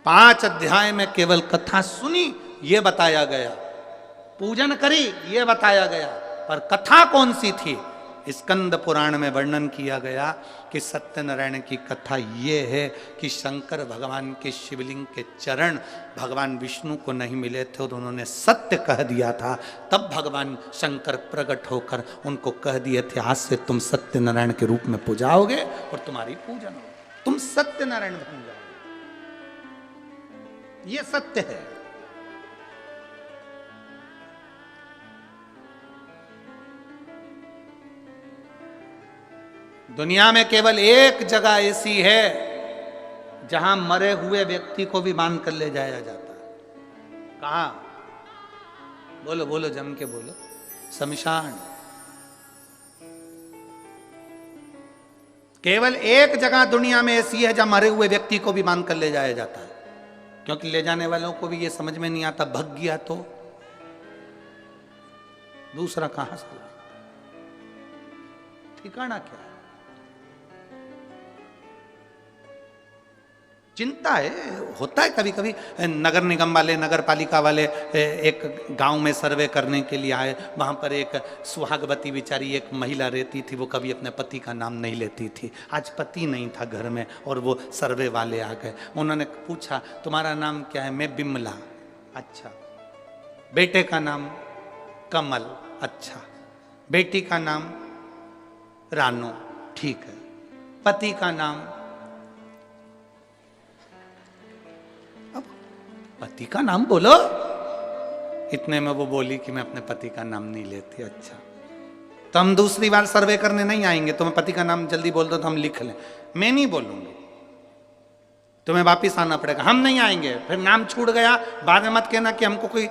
5 अध्याय में केवल कथा सुनी ये बताया गया, पूजन करी ये बताया गया, पर कथा कौन सी थी? स्कंद पुराण में वर्णन किया गया कि सत्यनारायण की कथा ये है कि शंकर भगवान के शिवलिंग के चरण भगवान विष्णु को नहीं मिले थे और उन्होंने सत्य कह दिया था, तब भगवान शंकर प्रकट होकर उनको कह दिए थे आज से तुम सत्यनारायण के रूप में पूजाओगे और तुम्हारी पूजन होगी, तुम सत्यनारायण बन जाओगे। ये सत्य है। दुनिया में केवल एक जगह ऐसी है जहां मरे हुए व्यक्ति को भी बांध कर ले जाया जाता है। कहां? बोलो बोलो, जम के बोलो। शमशान। केवल एक जगह दुनिया में ऐसी है जहां मरे हुए व्यक्ति को भी बांध कर ले जाया जाता है, क्योंकि ले जाने वालों को भी यह समझ में नहीं आता, भग गया तो दूसरा कहां से? ठिकाना क्या? चिंता है, होता है कभी कभी। नगर निगम वाले, नगर पालिका वाले एक गांव में सर्वे करने के लिए आए, वहां पर एक सुहागवती बेचारी एक महिला रहती थी, वो कभी अपने पति का नाम नहीं लेती थी। आज पति नहीं था घर में और वो सर्वे वाले आ गए, उन्होंने पूछा तुम्हारा नाम क्या है? मैं बिमला। अच्छा। बेटे का नाम? कमल। अच्छा। बेटी का नाम? रानो। ठीक है। पति का नाम? पति का नाम बोलो। इतने में वो बोली कि मैं अपने पति का नाम नहीं लेती। अच्छा, तो हम दूसरी बार सर्वे करने नहीं आएंगे, तुम्हें पति का नाम जल्दी बोल दो तो हम लिख लें। मैं नहीं बोलूंगी, तुम्हें वापिस आना पड़ेगा, हम नहीं आएंगे। फिर नाम छूट गया, बाद में मत कहना कि हमको कोई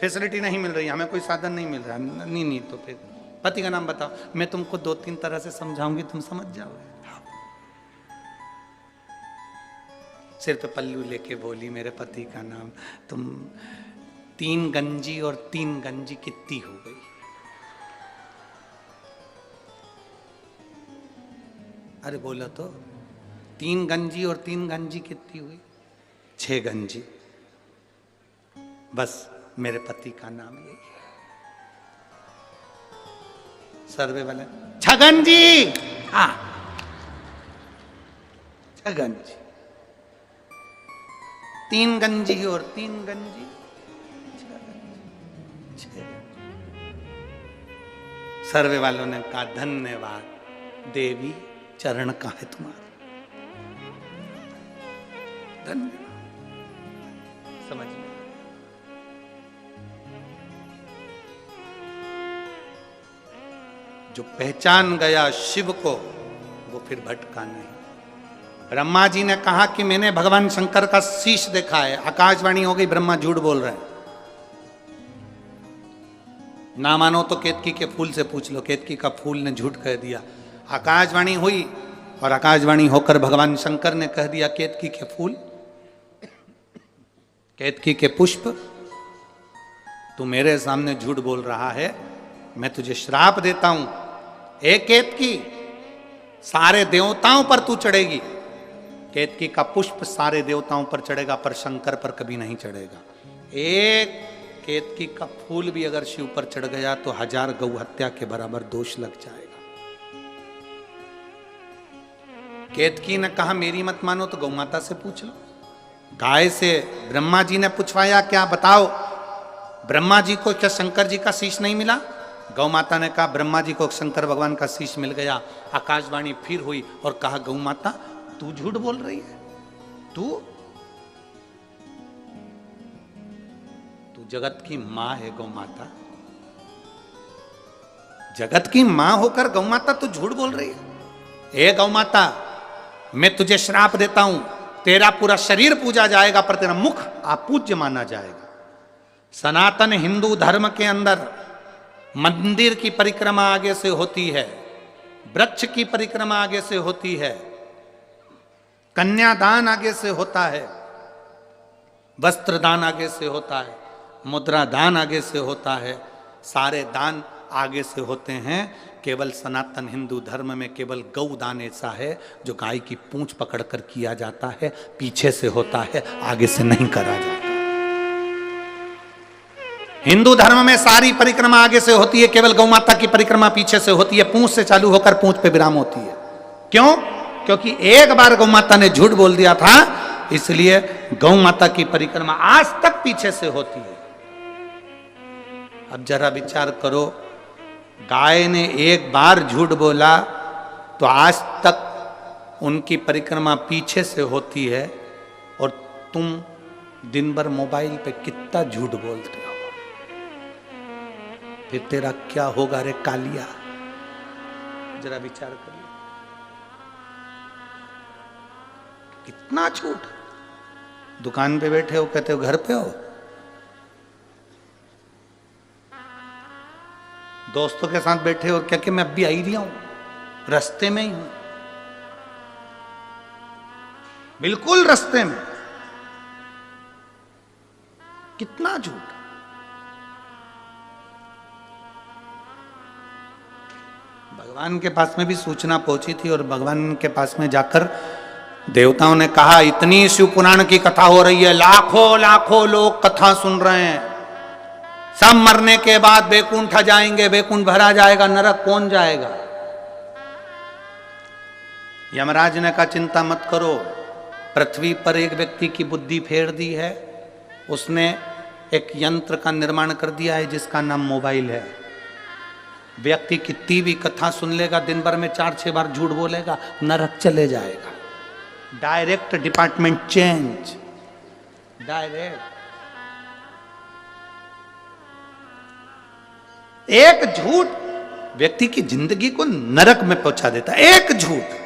फैसिलिटी नहीं मिल रही, हमें कोई साधन नहीं मिल रहा। नहीं, तो फिर पति का नाम बताओ। मैं तुमको 2-3 तरह से समझाऊंगी, तुम समझ जाओगे। सिर पे पल्लू लेके बोली मेरे पति का नाम। तुम 3 गंजी और 3 गंजी कितनी हो गई? अरे बोलो तो, 3 गंजी और 3 गंजी कितनी हुई? 6 गंजी। बस मेरे पति का नाम यही है। सर्वे वाले, छगन जी, हाँ छगन जी, 3 गंजी और 3 गंजी, सर्वे वालों ने कहा धन्यवाद देवी, चरण का है तुम्हारा, धन्यवाद। समझ में जो पहचान गया शिव को वो फिर भटका नहीं। ब्रह्मा जी ने कहा कि मैंने भगवान शंकर का शीश देखा है, आकाशवाणी हो गई ब्रह्मा झूठ बोल रहे हैं। ना मानो तो केतकी के फूल से पूछ लो, केतकी का फूल ने झूठ कह दिया। आकाशवाणी हुई और आकाशवाणी होकर भगवान शंकर ने कह दिया केतकी के फूल, केतकी के पुष्प, तू मेरे सामने झूठ बोल रहा है, मैं तुझे श्राप देता हूं, एक केतकी सारे देवताओं पर तू चढ़ेगी। केतकी का पुष्प सारे देवताओं पर चढ़ेगा पर शंकर पर कभी नहीं चढ़ेगा। एक केतकी का फूल भी अगर शिव पर चढ़ गया तो 1000 गौ हत्या के बराबर दोष लग जाएगा। केतकी ने कहा मेरी मत मानो तो गौ माता से पूछ लो। गाय से ब्रह्मा जी ने पूछवाया, क्या बताओ ब्रह्मा जी को क्या शंकर जी का शीश नहीं मिला? गौ माता ने कहा ब्रह्मा जी को शंकर भगवान का शीश मिल गया। आकाशवाणी फिर हुई और कहा गौ माता तू झूठ बोल रही है, तू जगत की मां है गौ माता, जगत की मां होकर गौ माता तू झूठ बोल रही है। ए गौ माता मैं तुझे श्राप देता हूं, तेरा पूरा शरीर पूजा जाएगा पर तेरा मुख अपूज्य माना जाएगा। सनातन हिंदू धर्म के अंदर मंदिर की परिक्रमा आगे से होती है, वृक्ष की परिक्रमा आगे से होती है, कन्यादान आगे से होता है, वस्त्र दान आगे से होता है, मुद्रा दान आगे से होता है, सारे दान आगे से होते हैं। केवल सनातन हिंदू धर्म में केवल गौ दान ऐसा है जो गाय की पूंछ पकड़कर किया जाता है, पीछे से होता है, आगे से नहीं करा जाता। हिंदू धर्म में सारी परिक्रमा आगे से होती है, केवल गौ माता की परिक्रमा पीछे से होती है, पूंछ से चालू होकर पूंछ पे विराम होती है। क्यों? क्योंकि एक बार गौ माता ने झूठ बोल दिया था, इसलिए गौ माता की परिक्रमा आज तक पीछे से होती है। अब जरा विचार करो, गाय ने एक बार झूठ बोला तो आज तक उनकी परिक्रमा पीछे से होती है, और तुम दिन भर मोबाइल पे कितना झूठ बोलते हो, फिर तेरा क्या होगा रे कालिया? जरा विचार करिए, कितना झूठ। दुकान पे बैठे हो कहते हो घर पे हो, दोस्तों के साथ बैठे हो और क्या कि मैं अब भी आई रहा हूं, रास्ते में ही हूं, बिल्कुल रास्ते में। कितना झूठ। भगवान के पास में भी सूचना पहुंची थी और भगवान के पास में जाकर देवताओं ने कहा इतनी शिव पुराण की कथा हो रही है, लाखों लाखों लोग कथा सुन रहे हैं, सब मरने के बाद बैकुंठ जाएंगे, बैकुंठ भरा जाएगा, नरक कौन जाएगा? यमराज ने कहा चिंता मत करो, पृथ्वी पर एक व्यक्ति की बुद्धि फेर दी है, उसने एक यंत्र का निर्माण कर दिया है जिसका नाम मोबाइल है। व्यक्ति कितनी भी कथा सुन लेगा, दिन भर में 4-6 बार झूठ बोलेगा, नरक चले जाएगा। Direct department change, direct. एक झूठ व्यक्ति की जिंदगी को नरक में पहुंचा देता है, एक झूठ।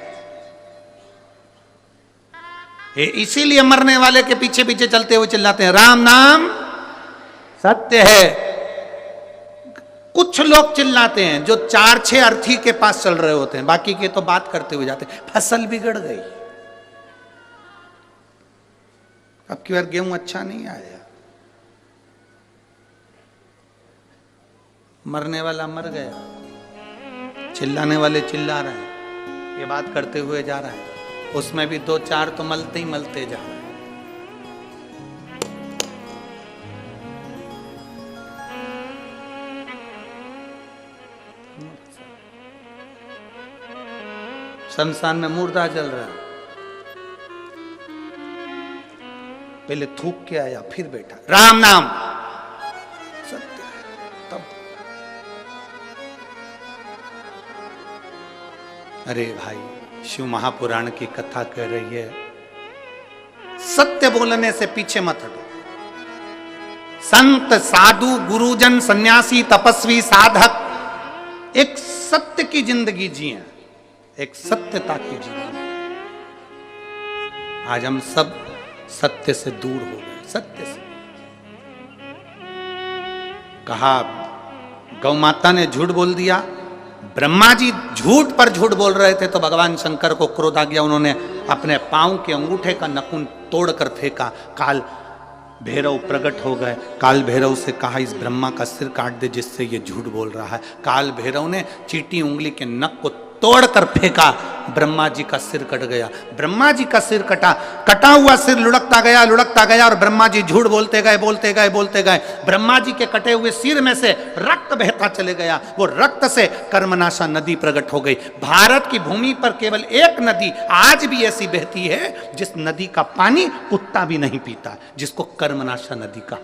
इसीलिए मरने वाले के पीछे पीछे चलते हुए चिल्लाते हैं राम नाम सत्य है। कुछ लोग चिल्लाते हैं जो 4-6 अर्थी के पास चल रहे होते हैं, बाकी के तो बात करते हुए जाते हैं, फसल बिगड़ गई, अब की बार गेहूं अच्छा नहीं आया, मरने वाला मर गया, चिल्लाने वाले चिल्ला रहे हैं, ये बात करते हुए जा रहा है, उसमें भी 2-4 तो मलते ही मलते जा रहे हैं। शमशान में मुर्दा जल रहा है, पहले थूक के आया फिर बैठा, राम नाम सत्य है। तब अरे भाई, शिव महापुराण की कथा कह रही है, सत्य बोलने से पीछे मत हटो। संत, साधु, गुरुजन, सन्यासी, तपस्वी, साधक एक सत्य की जिंदगी जिए, एक सत्यता की जिंदगी। आज हम सब सत्य से दूर हो गए। सत्य से कहा, गौ माता ने झूठ बोल दिया, ब्रह्मा जी झूठ पर झूठ बोल रहे थे तो भगवान शंकर को क्रोध आ गया। उन्होंने अपने पांव के अंगूठे का नखून तोड़कर फेंका। काल भैरव प्रकट हो गए। काल भैरव से कहा, इस ब्रह्मा का सिर काट दे जिससे ये झूठ बोल रहा है। काल भैरव ने चींटी उंगली के नख को तोड़कर फेंका, ब्रह्मा जी का सिर कट गया। ब्रह्मा जी का सिर कटा, कटा हुआ सिर लुढ़कता गया और ब्रह्मा जी झूठ बोलते गए। ब्रह्मा जी के कटे हुए सिर में से रक्त बहता चले गया। वो रक्त से कर्मनाशा नदी प्रकट हो गई। भारत की भूमि पर केवल एक नदी आज भी ऐसी बहती है जिस नदी का पानी कुत्ता भी नहीं पीता, जिसको कर्मनाशा नदी का।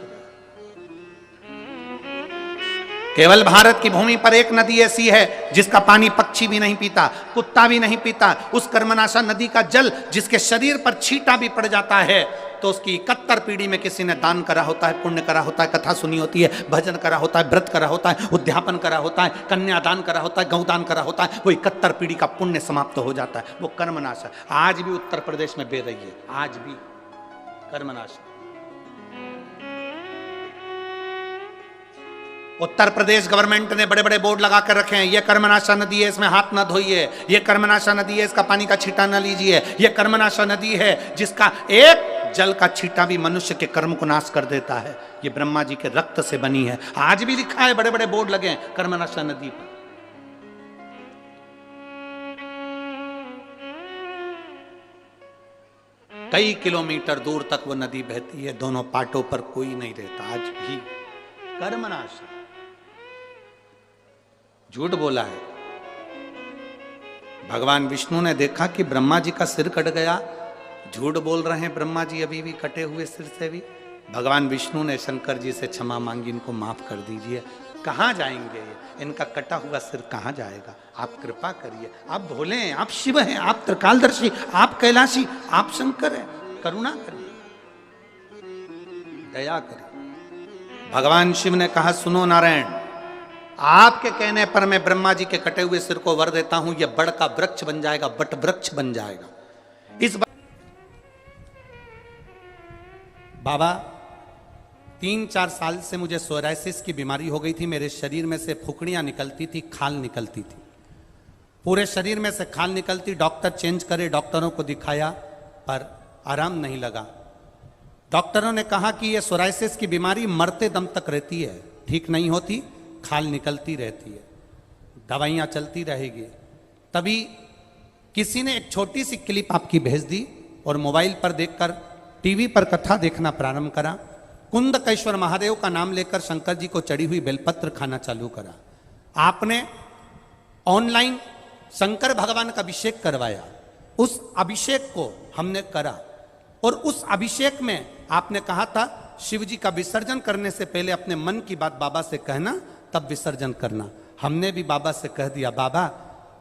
केवल भारत की भूमि पर एक नदी ऐसी है जिसका पानी पक्षी भी नहीं पीता, कुत्ता भी नहीं पीता। उस कर्मनाशा नदी का जल जिसके शरीर पर छींटा भी पड़ जाता है तो उसकी 71 पीढ़ी में किसी ने दान करा होता है, पुण्य करा होता है, कथा सुनी होती है, भजन करा होता है, व्रत करा होता है, उद्यापन करा होता है, कन्यादान करा होता है, गौदान करा होता है, वो 71 पीढ़ी का पुण्य समाप्त हो जाता है। वो कर्मनाशा आज भी उत्तर प्रदेश में बह रही है। आज भी कर्मनाशा। उत्तर प्रदेश गवर्नमेंट ने बड़े बड़े बोर्ड लगा कर रखे हैं, ये कर्मनाशा नदी है, इसमें हाथ न धोइए, ये कर्मनाशा नदी है, इसका पानी का छींटा न लीजिए, ये कर्मनाशा नदी है जिसका एक जल का छींटा भी मनुष्य के कर्म को नाश कर देता है, ये ब्रह्मा जी के रक्त से बनी है। आज भी लिखा है, बड़े बड़े बोर्ड लगे हैं कर्मनाशा नदी पर। कई किलोमीटर दूर तक वो नदी बहती है, दोनों पाटों पर कोई नहीं रहता। आज भी कर्मनाशा, झूठ बोला है। भगवान विष्णु ने देखा कि ब्रह्मा जी का सिर कट गया, झूठ बोल रहे हैं ब्रह्मा जी अभी भी कटे हुए सिर से भी। भगवान विष्णु ने शंकर जी से क्षमा मांगी, इनको माफ कर दीजिए। कहाँ जाएंगे ये, इनका कटा हुआ सिर कहाँ जाएगा, आप कृपा करिए। आप भोले हैं, आप शिव हैं, आप त्रिकालदर्शी, आप कैलाशी, आप शंकर हैं, करुणा करिए, दया करिए। भगवान शिव ने कहा, सुनो नारायण, आपके कहने पर मैं ब्रह्मा जी के कटे हुए सिर को वर देता हूं, यह बड़ का वृक्ष बन जाएगा, बट वृक्ष बन जाएगा। इस बाबा 3-4 साल से मुझे सोराइसिस की बीमारी हो गई थी। मेरे शरीर में से फुकड़ियां निकलती थी, खाल निकलती थी, पूरे शरीर में से खाल निकलती। डॉक्टर चेंज करे, डॉक्टरों को दिखाया पर आराम नहीं लगा। डॉक्टरों ने कहा कि यह सोराइसिस की बीमारी मरते दम तक रहती है, ठीक नहीं होती, खाल निकलती रहती है, दवाइयाँ चलती रहेगी। तभी किसी ने एक छोटी सी क्लिप आपकी भेज दी और मोबाइल पर देखकर टीवी पर कथा देखना प्रारंभ करा। कुंदकेश्वर महादेव का नाम लेकर शंकर जी को चढ़ी हुई बेलपत्र खाना चालू करा। आपने ऑनलाइन शंकर भगवान का अभिषेक करवाया, उस अभिषेक को हमने करा और उस अभिषेक में आपने कहा था शिव जी का विसर्जन करने से पहले अपने मन की बात बाबा से कहना, तब विसर्जन करना। हमने भी बाबा से कह दिया, बाबा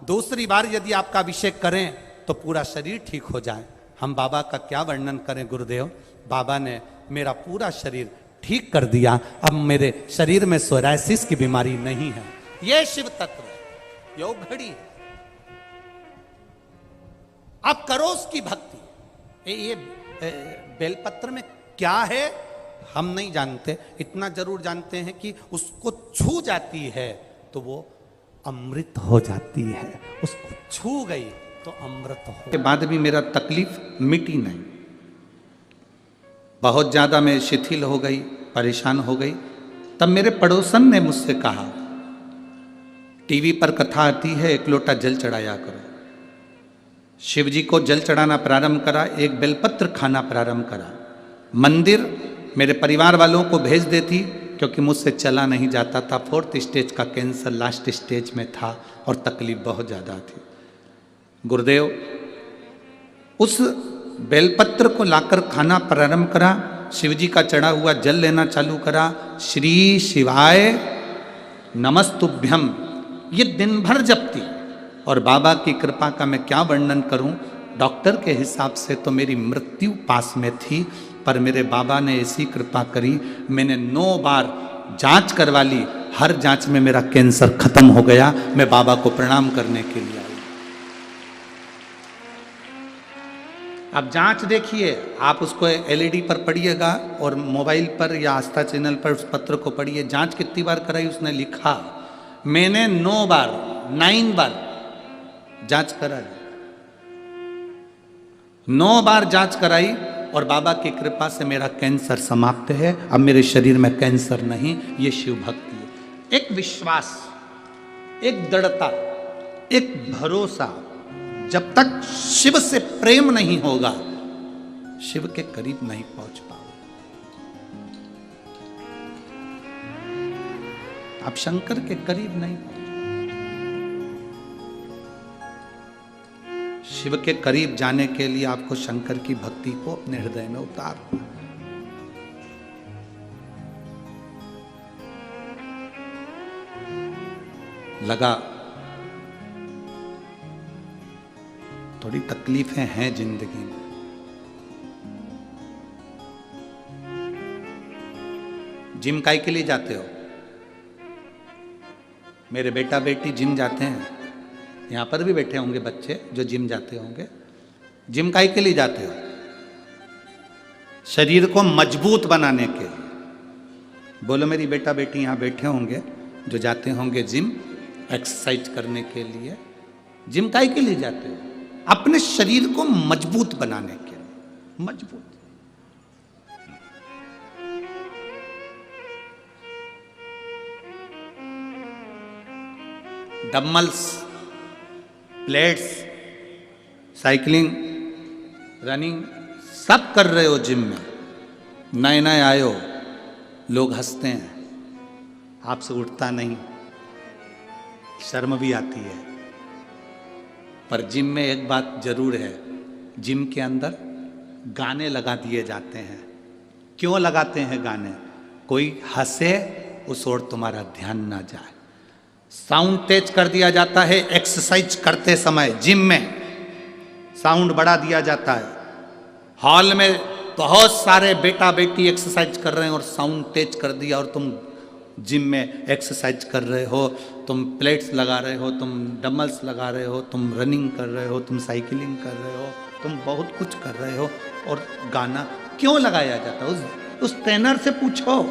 दूसरी बार यदि आपका अभिषेक करें तो पूरा शरीर ठीक हो जाए। हम बाबा का क्या वर्णन करें गुरुदेव, बाबा ने मेरा पूरा शरीर ठीक कर दिया। अब मेरे शरीर में सोराइसिस की बीमारी नहीं है। यह शिव तत्व है, योग घड़ी है। अब करो उसकी भक्ति। ये बेलपत्र में क्या है हम नहीं जानते, इतना जरूर जानते हैं कि उसको छू जाती है तो वो अमृत हो जाती है। उसको छू गई तो अमृत हो। के बाद भी मेरा तकलीफ मिटी नहीं, बहुत ज्यादा मैं शिथिल हो गई, परेशान हो गई। तब मेरे पड़ोसन ने मुझसे कहा, टीवी पर कथा आती है, एक लोटा जल चढ़ाया करो। शिव जी को जल चढ़ाना प्रारंभ करा, एक बेलपत्र खाना प्रारंभ करा। मंदिर मेरे परिवार वालों को भेज देती क्योंकि मुझसे चला नहीं जाता था। 4th स्टेज का कैंसर लास्ट स्टेज में था और तकलीफ बहुत ज़्यादा थी। गुरुदेव उस बेलपत्र को लाकर खाना प्रारंभ करा, शिवजी का चढ़ा हुआ जल लेना चालू करा, श्री शिवाय नमस्तुभ्यम ये दिन भर जपती। और बाबा की कृपा का मैं क्या वर्णन करूं, डॉक्टर के हिसाब से तो मेरी मृत्यु पास में थी, पर मेरे बाबा ने ऐसी कृपा करी, मैंने 9 बार जांच करवा ली, हर जांच में मेरा कैंसर खत्म हो गया। मैं बाबा को प्रणाम करने के लिए आई। अब जांच देखिए, आप उसको एलईडी पर पढ़िएगा और मोबाइल पर या आस्था चैनल पर उस पत्र को पढ़िए। जांच कितनी बार कराई उसने लिखा, मैंने 9 बार जांच कराई, 9 बार जांच कराई और बाबा की कृपा से मेरा कैंसर समाप्त है। अब मेरे शरीर में कैंसर नहीं। ये शिव भक्ति है, एक विश्वास, एक दृढ़ता, एक भरोसा। जब तक शिव से प्रेम नहीं होगा, शिव के करीब नहीं पहुंच पाओगे। आप शंकर के करीब नहीं पहुंच। शिव के करीब जाने के लिए आपको शंकर की भक्ति को अपने हृदय में उतारना। लगा थोड़ी तकलीफें हैं जिंदगी में, जिम काहे के लिए जाते हो? मेरे बेटा बेटी जिम जाते हैं, यहां पर भी बैठे होंगे बच्चे जो जिम जाते होंगे। जिम काहे के लिए जाते हो? शरीर को मजबूत बनाने के लिए। बोलो मेरी बेटा बेटी यहां बैठे होंगे जो जाते होंगे जिम, एक्सरसाइज करने के लिए। जिम काहे के लिए जाते हो? अपने शरीर को मजबूत बनाने के लिए। मजबूत डम्बल्स, प्लेट्स, साइकिलिंग, रनिंग सब कर रहे हो जिम में। नए नए आए हो, लोग हंसते हैं, आपसे उठता नहीं, शर्म भी आती है। पर जिम में एक बात जरूर है, जिम के अंदर गाने लगा दिए जाते हैं। क्यों लगाते हैं गाने? कोई हंसे उस ओर तुम्हारा ध्यान ना जाए। साउंड तेज कर दिया जाता है एक्सरसाइज करते समय। जिम में साउंड बढ़ा दिया जाता है। हॉल में बहुत सारे बेटा बेटी एक्सरसाइज कर रहे हैं और साउंड तेज कर दिया, और तुम जिम में एक्सरसाइज कर रहे हो, तुम प्लेट्स लगा रहे हो, तुम डम्बल्स लगा रहे हो, तुम रनिंग कर रहे हो, तुम साइकिलिंग कर रहे हो, तुम बहुत कुछ कर रहे हो, और गाना क्यों लगाया जाता है? उस ट्रेनर से पूछो,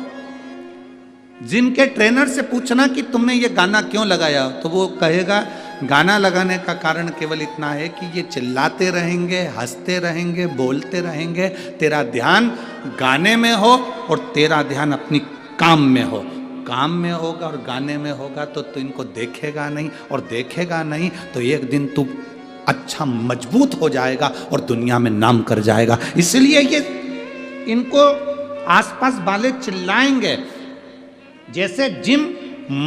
जिम के ट्रेनर से पूछना कि तुमने ये गाना क्यों लगाया, तो वो कहेगा गाना लगाने का कारण केवल इतना है कि ये चिल्लाते रहेंगे, हंसते रहेंगे, बोलते रहेंगे, तेरा ध्यान गाने में हो और तेरा ध्यान अपनी काम में हो। काम में होगा और गाने में होगा तो इनको देखेगा नहीं, और देखेगा नहीं तो एक दिन तू अच्छा मजबूत हो जाएगा और दुनिया में नाम कर जाएगा। इसलिए ये इनको आसपास वाले चिल्लाएंगे। जैसे जिम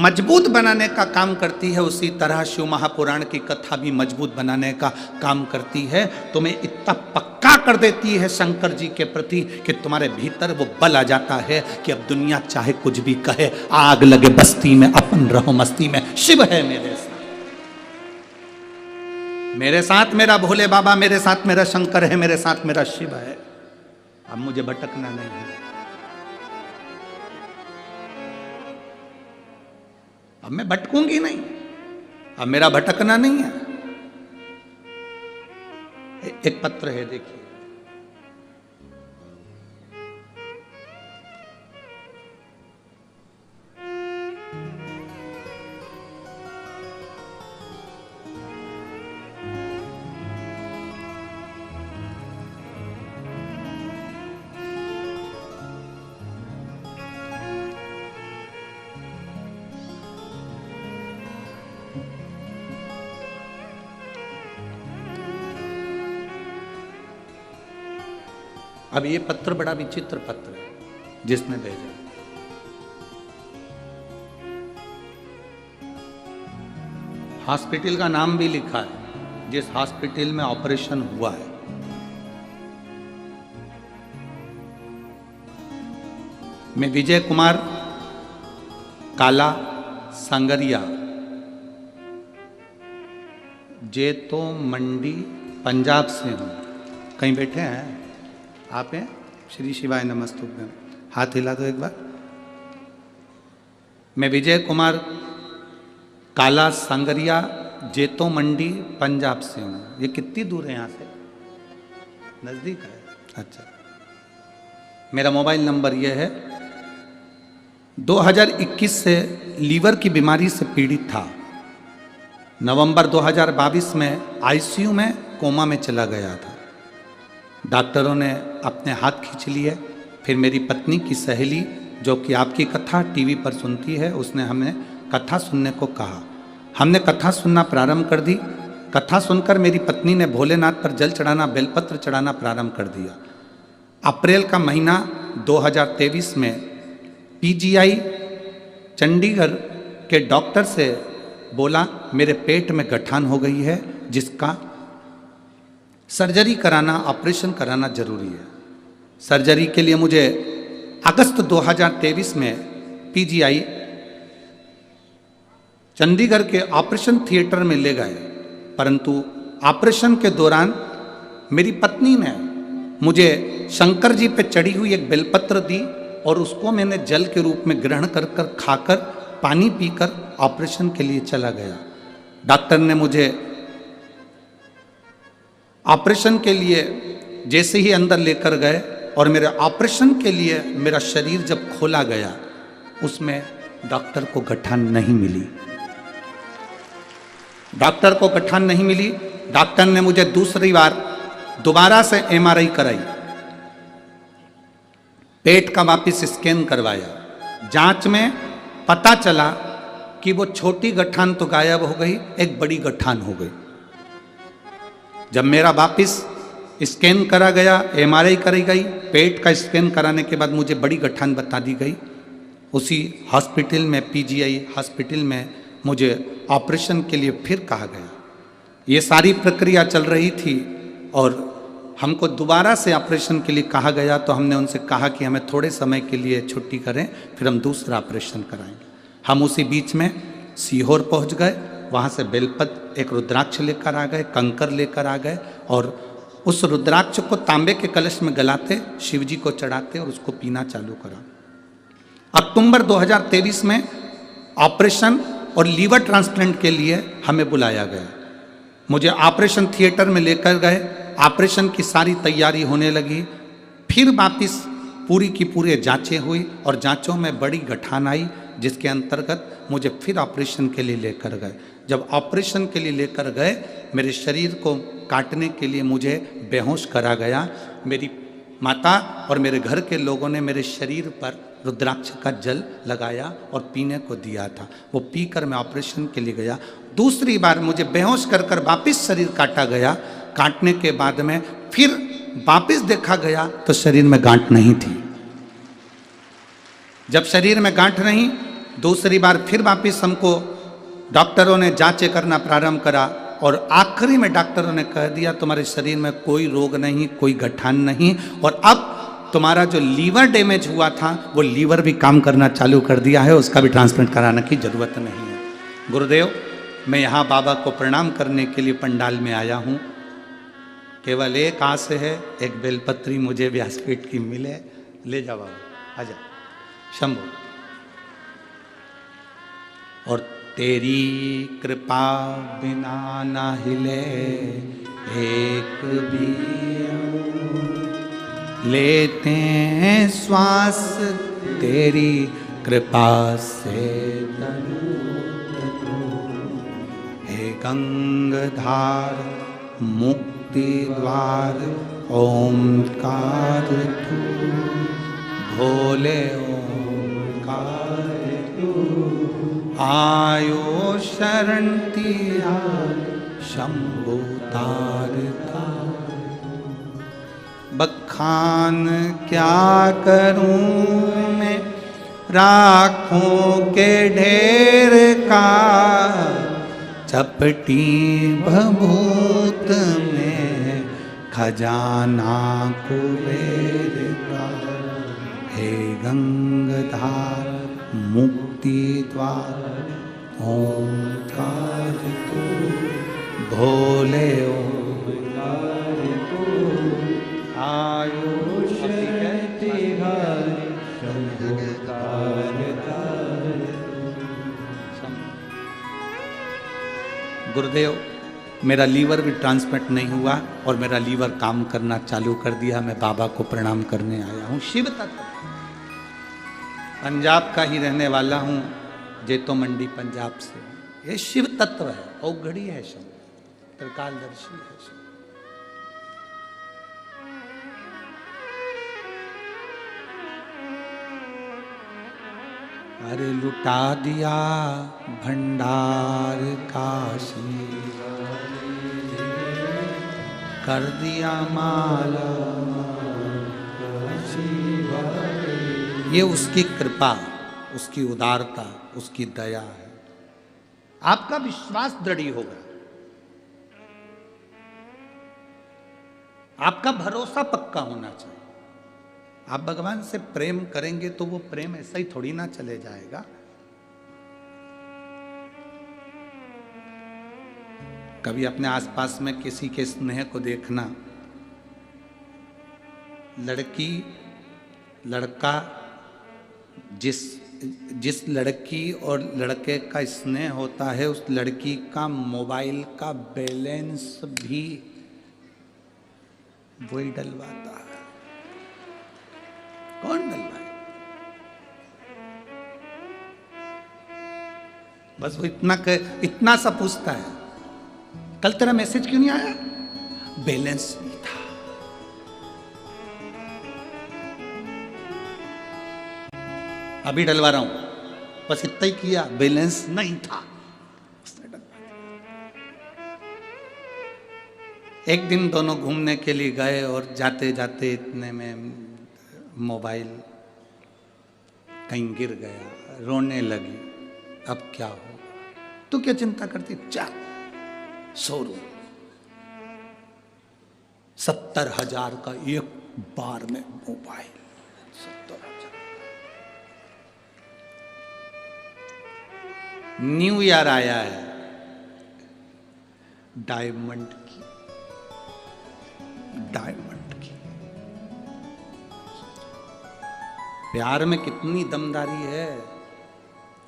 मजबूत बनाने का काम करती है, उसी तरह शिव महापुराण की कथा भी मजबूत बनाने का काम करती है। तुम्हें इतना पक्का कर देती है शंकर जी के प्रति कि तुम्हारे भीतर वो बल आ जाता है कि अब दुनिया चाहे कुछ भी कहे, आग लगे बस्ती में, अपन रहो मस्ती में, शिव है मेरे साथ। मेरे साथ मेरा भोले बाबा, मेरे साथ मेरा शंकर है, मेरे साथ मेरा शिव है। अब मुझे भटकना नहीं है। अब मैं भटकूंगी नहीं, अब मेरा भटकना नहीं है। एक पत्र है, देखिए। अब ये पत्र बड़ा विचित्र पत्र है जिसने भेजा। हॉस्पिटल का नाम भी लिखा है, जिस हॉस्पिटल में ऑपरेशन हुआ है, मैं विजय कुमार काला सांगरिया, जेतो मंडी पंजाब से हूँ। कहीं बैठे हैं आप? हैं? श्री शिवाय नमस्तुभ्यम। हाथ हिला दो एक बार। मैं विजय कुमार काला सांगरिया, जेतो मंडी पंजाब से हूँ। ये कितनी दूर है यहाँ से? नज़दीक है। अच्छा, मेरा मोबाइल नंबर यह है। 2021 से लीवर की बीमारी से पीड़ित था। नवंबर 2022 में आईसीयू में कोमा में चला गया था। डॉक्टरों ने अपने हाथ खींच लिए। फिर मेरी पत्नी की सहेली, जो कि आपकी कथा टीवी पर सुनती है, उसने हमें कथा सुनने को कहा। हमने कथा सुनना प्रारंभ कर दी। कथा सुनकर मेरी पत्नी ने भोलेनाथ पर जल चढ़ाना, बेलपत्र चढ़ाना प्रारंभ कर दिया। अप्रैल का महीना 2023 में पीजीआई चंडीगढ़ के डॉक्टर से बोला मेरे पेट में गठान हो गई है, जिसका सर्जरी कराना, ऑपरेशन कराना जरूरी है। सर्जरी के लिए मुझे अगस्त 2023 में पीजीआई चंडीगढ़ के ऑपरेशन थिएटर में ले गए, परंतु ऑपरेशन के दौरान मेरी पत्नी ने मुझे शंकर जी पे चढ़ी हुई एक बेलपत्र दी और उसको मैंने जल के रूप में ग्रहण कर खाकर, पानी पीकर ऑपरेशन के लिए चला गया। डॉक्टर ने मुझे ऑपरेशन के लिए जैसे ही अंदर लेकर गए और मेरे ऑपरेशन के लिए मेरा शरीर जब खोला गया, उसमें डॉक्टर को गठान नहीं मिली। डॉक्टर को गठान नहीं मिली। डॉक्टर ने मुझे दूसरी बार दोबारा से एमआरआई कराई, पेट का वापिस स्कैन करवाया। जांच में पता चला कि वो छोटी गठान तो गायब हो गई, एक बड़ी गठान हो गई। जब मेरा वापिस स्कैन करा गया, एमआरआई कराई गई, पेट का स्कैन कराने के बाद मुझे बड़ी गठान बता दी गई। उसी हॉस्पिटल में, पीजीआई हॉस्पिटल में, मुझे ऑपरेशन के लिए फिर कहा गया। ये सारी प्रक्रिया चल रही थी और हमको दोबारा से ऑपरेशन के लिए कहा गया, तो हमने उनसे कहा कि हमें थोड़े समय के लिए छुट्टी करें, फिर हम दूसरा ऑपरेशन कराएंगे। हम उसी बीच में सीहोर पहुंच गए। वहाँ से बेलपत्र, एक रुद्राक्ष लेकर आ गए, कंकर लेकर आ गए और उस रुद्राक्ष को तांबे के कलश में गलाते, शिव जी को चढ़ाते और उसको पीना चालू करा। अक्टूबर 2023 में ऑपरेशन और लीवर ट्रांसप्लांट के लिए हमें बुलाया गया। मुझे ऑपरेशन थिएटर में लेकर गए। ऑपरेशन की सारी तैयारी होने लगी। फिर वापिस पूरी की पूरी जांचें हुई और जांचों में बड़ी गठान आई, जिसके अंतर्गत मुझे फिर ऑपरेशन के लिए लेकर गए। जब ऑपरेशन के लिए लेकर गए, मेरे शरीर को काटने के लिए मुझे बेहोश करा गया। मेरी माता और मेरे घर के लोगों ने मेरे शरीर पर रुद्राक्ष का जल लगाया और पीने को दिया था। वो पीकर मैं ऑपरेशन के लिए गया। दूसरी बार मुझे बेहोश कर कर वापिस शरीर काटा गया। काटने के बाद में फिर वापिस देखा गया तो शरीर में गांठ नहीं थी। जब शरीर में गांठ नहीं, दूसरी बार फिर वापिस हमको डॉक्टरों ने जांचें करना प्रारंभ करा और आखिरी में डॉक्टरों ने कह दिया तुम्हारे शरीर में कोई रोग नहीं, कोई गठान नहीं, और अब तुम्हारा जो लीवर डैमेज हुआ था वो लीवर भी काम करना चालू कर दिया है, उसका भी ट्रांसप्लांट कराने की जरूरत नहीं है। गुरुदेव, मैं यहाँ बाबा को प्रणाम करने के लिए पंडाल में आया हूँ। केवल एक आस है, एक बेलपत्री मुझे व्यासपीठ की मिले। ले जाओ बाबा, आजा शंभो। और तेरी कृपा बिना ना हिले एक भी लेते हैं श्वास, तेरी कृपा से हे गंगाधार मुक्ति द्वार ओंकार तू, भोले ओंकार तू, आयो शरण तिया शंभु तारता। बखान क्या करूं मैं राखों के ढेर का, चपटी भभूत में खजाना कुबेर का, हे गंगाधार मुक्ति द्वार ओंकार तू, भोले ओंकार तू, आयुष तिहारी शंभुकार गुरुदेव, मेरा लीवर भी ट्रांसप्लांट नहीं हुआ और मेरा लीवर काम करना चालू कर दिया। मैं बाबा को प्रणाम करने आया हूँ। शिव तत्व, पंजाब का ही रहने वाला हूँ, जेतो मंडी पंजाब से हूँ। ये शिव तत्व है, औघड़ी है शिव, त्रिकालदर्शी है शिव। अरे लुटा दिया भंडार काशी, कर दिया माला, ये उसकी कृपा, उसकी उदारता, उसकी दया है। आपका विश्वास दृढ़ होगा, आपका भरोसा पक्का होना चाहिए। आप भगवान से प्रेम करेंगे तो वो प्रेम ऐसा ही थोड़ी ना चले जाएगा। कभी अपने आसपास में किसी के स्नेह को देखना, लड़की लड़का जिस लड़की और लड़के का स्नेह होता है, उस लड़की का मोबाइल का बैलेंस भी वही डलवाता है। कौन डलवाए? बस वो इतना सा पूछता है, कल तेरा मैसेज क्यों नहीं आया? बैलेंस नहीं था। अभी डलवा रहा हूं, बस इतना ही किया, बैलेंस नहीं था, उसने डलवा दिया। एक दिन दोनों घूमने के लिए गए और जाते जाते इतने में मोबाइल कहीं गिर गया, रोने लगी। अब क्या होगा? तू क्या चिंता करती? चल शोरूम 70,000 का एक बार में मोबाइल, 70,000। न्यू ईयर आया है, डायमंड की, डायमंड की। प्यार में कितनी दमदारी है।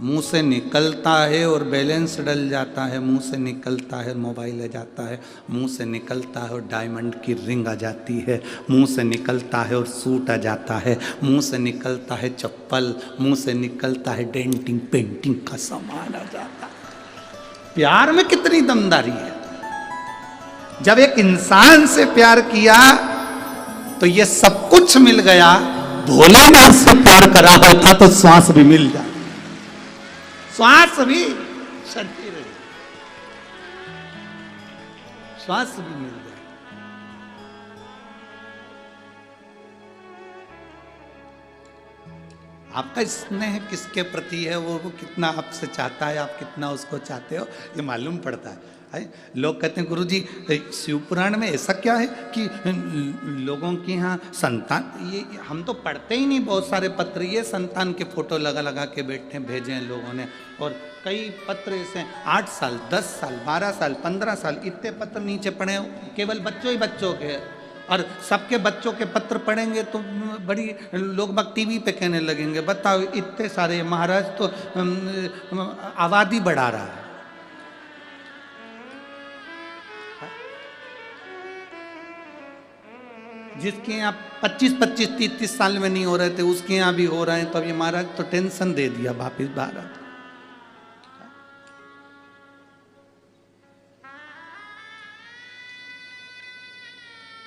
मुंह से निकलता है और बैलेंस डल जाता है, मुंह से निकलता है मोबाइल आ जाता है, मुंह से निकलता है और डायमंड की रिंग आ जाती है, मुंह से निकलता है और सूट आ जाता है, मुंह से निकलता है चप्पल, मुंह से निकलता है डेंटिंग पेंटिंग का सामान आ जाता है। प्यार में कितनी दमदारी है। जब एक इंसान से प्यार किया तो ये सब कुछ मिल गया। भोलेनाथ से प्यार करा होता तो श्वास भी मिल जाए, श्वास भी चलती रही, श्वास भी मिल जाए। आपका स्नेह किसके प्रति है, वो कितना आपसे चाहता है, आप कितना उसको चाहते हो, ये मालूम पड़ता है। लोग कहते हैं गुरुजी शिव पुराण में ऐसा क्या है कि लोगों के यहाँ संतान, ये हम तो पढ़ते ही नहीं। बहुत सारे पत्र ये संतान के फोटो लगा लगा के बैठे भेजे हैं लोगों ने, और कई पत्र ऐसे 8 साल 10 साल 12 साल 15 साल इतने पत्र नीचे पड़े, केवल बच्चों ही बच्चों के। और सबके बच्चों के पत्र पढ़ेंगे तो बड़ी लोग बाग टीवी पे कहने लगेंगे, बताओ इतने सारे, महाराज तो आबादी बढ़ा रहा है। जिसके यहाँ 25-25 30-30 साल में नहीं हो रहे थे, उसके यहाँ भी हो रहे हैं। तो अभी महाराज तो टेंशन दे दिया वापिस भारत।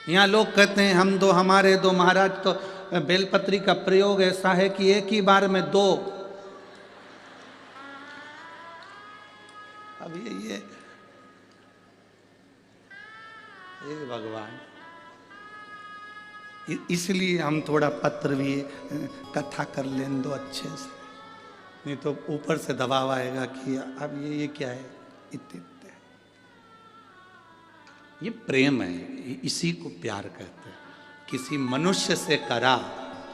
यहाँ लोग कहते हैं हम दो हमारे दो। महाराज तो बेलपत्री का प्रयोग ऐसा है कि एक ही बार में 2। अब ये भगवान, इसलिए हम थोड़ा पत्र भी कथा कर लें दो अच्छे से, नहीं तो ऊपर से दबाव आएगा कि अब ये क्या है, इतने ये प्रेम है, इसी को प्यार कहते हैं। किसी मनुष्य से करा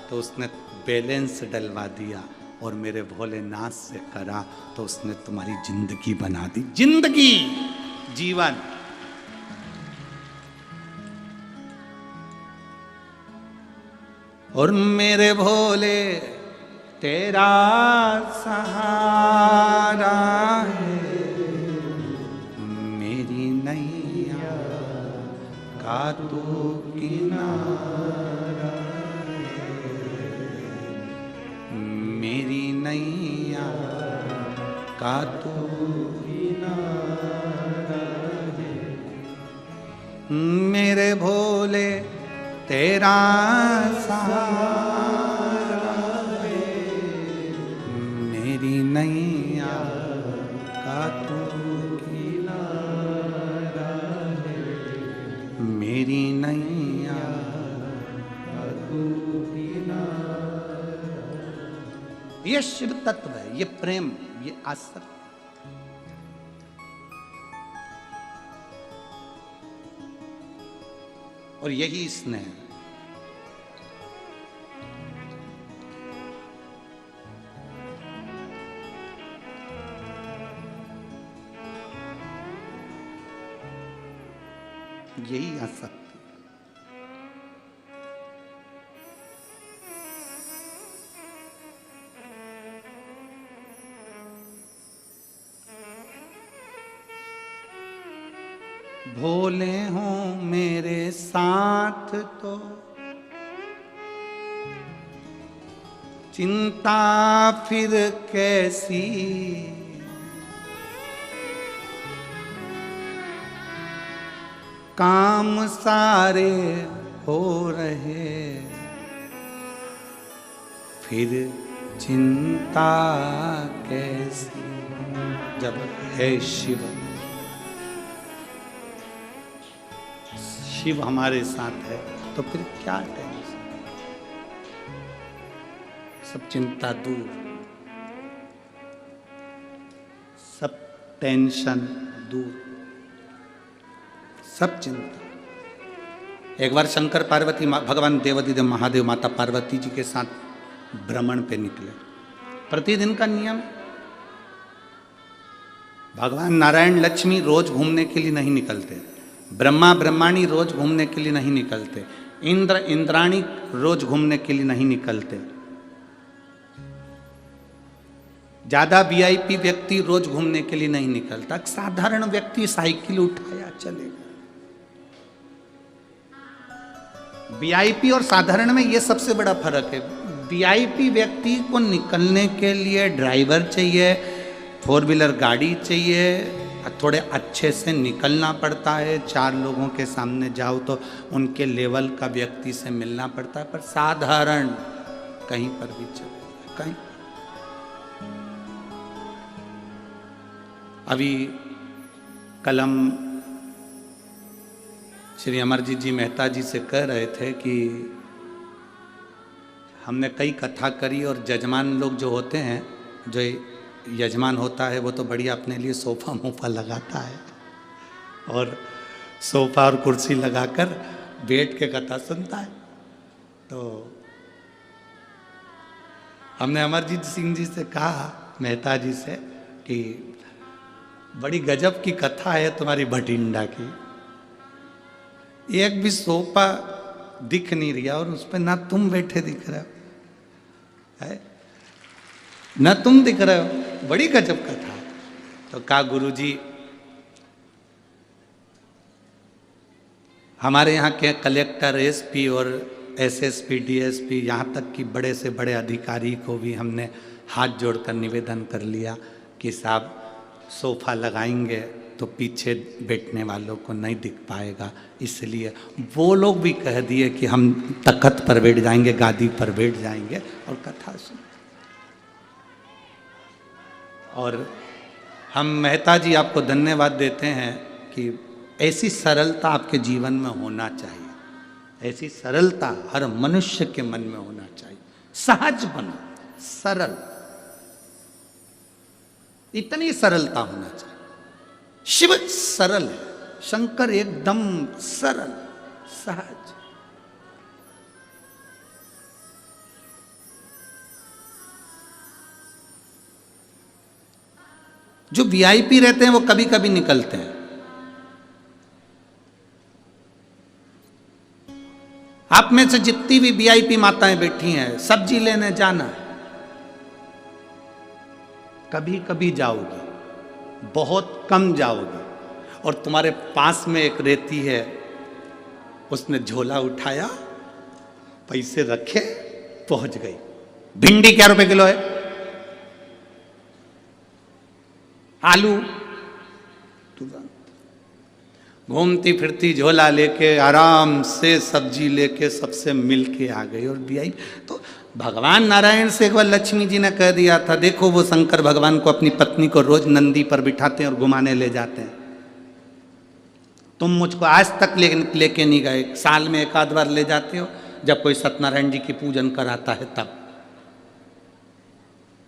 तो उसने बैलेंस डलवा दिया, और मेरे भोलेनाथ से करा तो उसने तुम्हारी जिंदगी बना दी। जिंदगी, जीवन। और मेरे भोले तेरा सहारा है, मेरी नैया का तू किनारा है, मेरी नैया का तू किनारा है। मेरे भोले तेरा सहारा है, मेरी नैया का तू किनारा है, मेरी नैया का तू किनारा। ये शिव तत्व है, ये प्रेम, ये आसक्ति। और यही स्नेह। यही आसक्ति। भोले हो मेरे साथ तो चिंता फिर कैसी, काम सारे हो रहे फिर चिंता कैसी। जब है शिव, शिव हमारे साथ है तो फिर क्या टेंशन, सब चिंता दूर, सब टेंशन दूर, सब चिंता। एक बार शंकर पार्वती भगवान देवादिदेव महादेव माता पार्वती जी के साथ भ्रमण पे निकले। प्रतिदिन का नियम, भगवान नारायण लक्ष्मी रोज घूमने के लिए नहीं निकलते, ब्रह्मा ब्रह्माणी रोज घूमने के लिए नहीं निकलते, इंद्र इंद्राणी रोज घूमने के लिए नहीं निकलते, ज्यादा वीआईपी व्यक्ति रोज घूमने के लिए नहीं निकलता। साधारण व्यक्ति साइकिल उठाया चलेगा। वीआईपी और साधारण में यह सबसे बड़ा फर्क है। वीआईपी व्यक्ति को निकलने के लिए ड्राइवर चाहिए, 4 व्हीलर गाड़ी चाहिए, थोड़े अच्छे से निकलना पड़ता है। 4 लोगों के सामने जाओ तो उनके लेवल का व्यक्ति से मिलना पड़ता है। पर साधारण कहीं पर भी चले, कहीं। अभी कलम श्री अमरजीत जी मेहता जी से कह रहे थे कि हमने कई कथा करी, और जजमान लोग जो होते हैं, जो यजमान होता है, वो तो बढ़िया अपने लिए सोफा मोफा लगाता है और सोफा और कुर्सी लगाकर बैठ के कथा सुनता है। तो हमने अमरजीत सिंह जी से कहा, मेहता जी से, कि बड़ी गजब की कथा है तुम्हारी भटिंडा की। एक भी सोफा दिख नहीं रहा और उस पर ना तुम बैठे दिख रहे हो है, ना तुम दिख रहे हो। बड़ी गजब कथा। तो कहा गुरुजी, हमारे यहाँ के कलेक्टर, एसपी और एसएसपी, डीएसपी, यहाँ तक कि बड़े से बड़े अधिकारी को भी हमने हाथ जोड़कर निवेदन कर लिया कि साहब सोफा लगाएंगे तो पीछे बैठने वालों को नहीं दिख पाएगा, इसलिए वो लोग भी कह दिए कि हम तख्त पर बैठ जाएंगे, गादी पर बैठ जाएंगे और कथा सुन। और हम मेहता जी आपको धन्यवाद देते हैं कि ऐसी सरलता आपके जीवन में होना चाहिए। ऐसी सरलता हर मनुष्य के मन में होना चाहिए। सहज बनो, सरल, इतनी सरलता होना चाहिए। शिव सरल है। शंकर एकदम सरल सहज। जो वीआईपी रहते हैं वो कभी कभी निकलते हैं। आप में से जितनी भी वीआईपी माताएं बैठी हैं, सब्जी लेने जाना कभी कभी जाओगी, बहुत कम जाओगी। और तुम्हारे पास में एक रहती है, उसने झोला उठाया, पैसे रखे, पहुंच गई। भिंडी क्या रुपए किलो है? आलू तुरंत घूमती फिरती झोला लेके आराम से सब्जी लेके सबसे मिल के आ गई। और भी आई तो भगवान नारायण से एक बार लक्ष्मी जी ने कह दिया था, देखो वो शंकर भगवान को अपनी पत्नी को रोज नंदी पर बिठाते हैं और घुमाने ले जाते हैं, तुम मुझको आज तक लेके नहीं गए। साल में एक आध बार ले जाते हो, जब कोई सत्यनारायण जी की पूजन कराता है तब,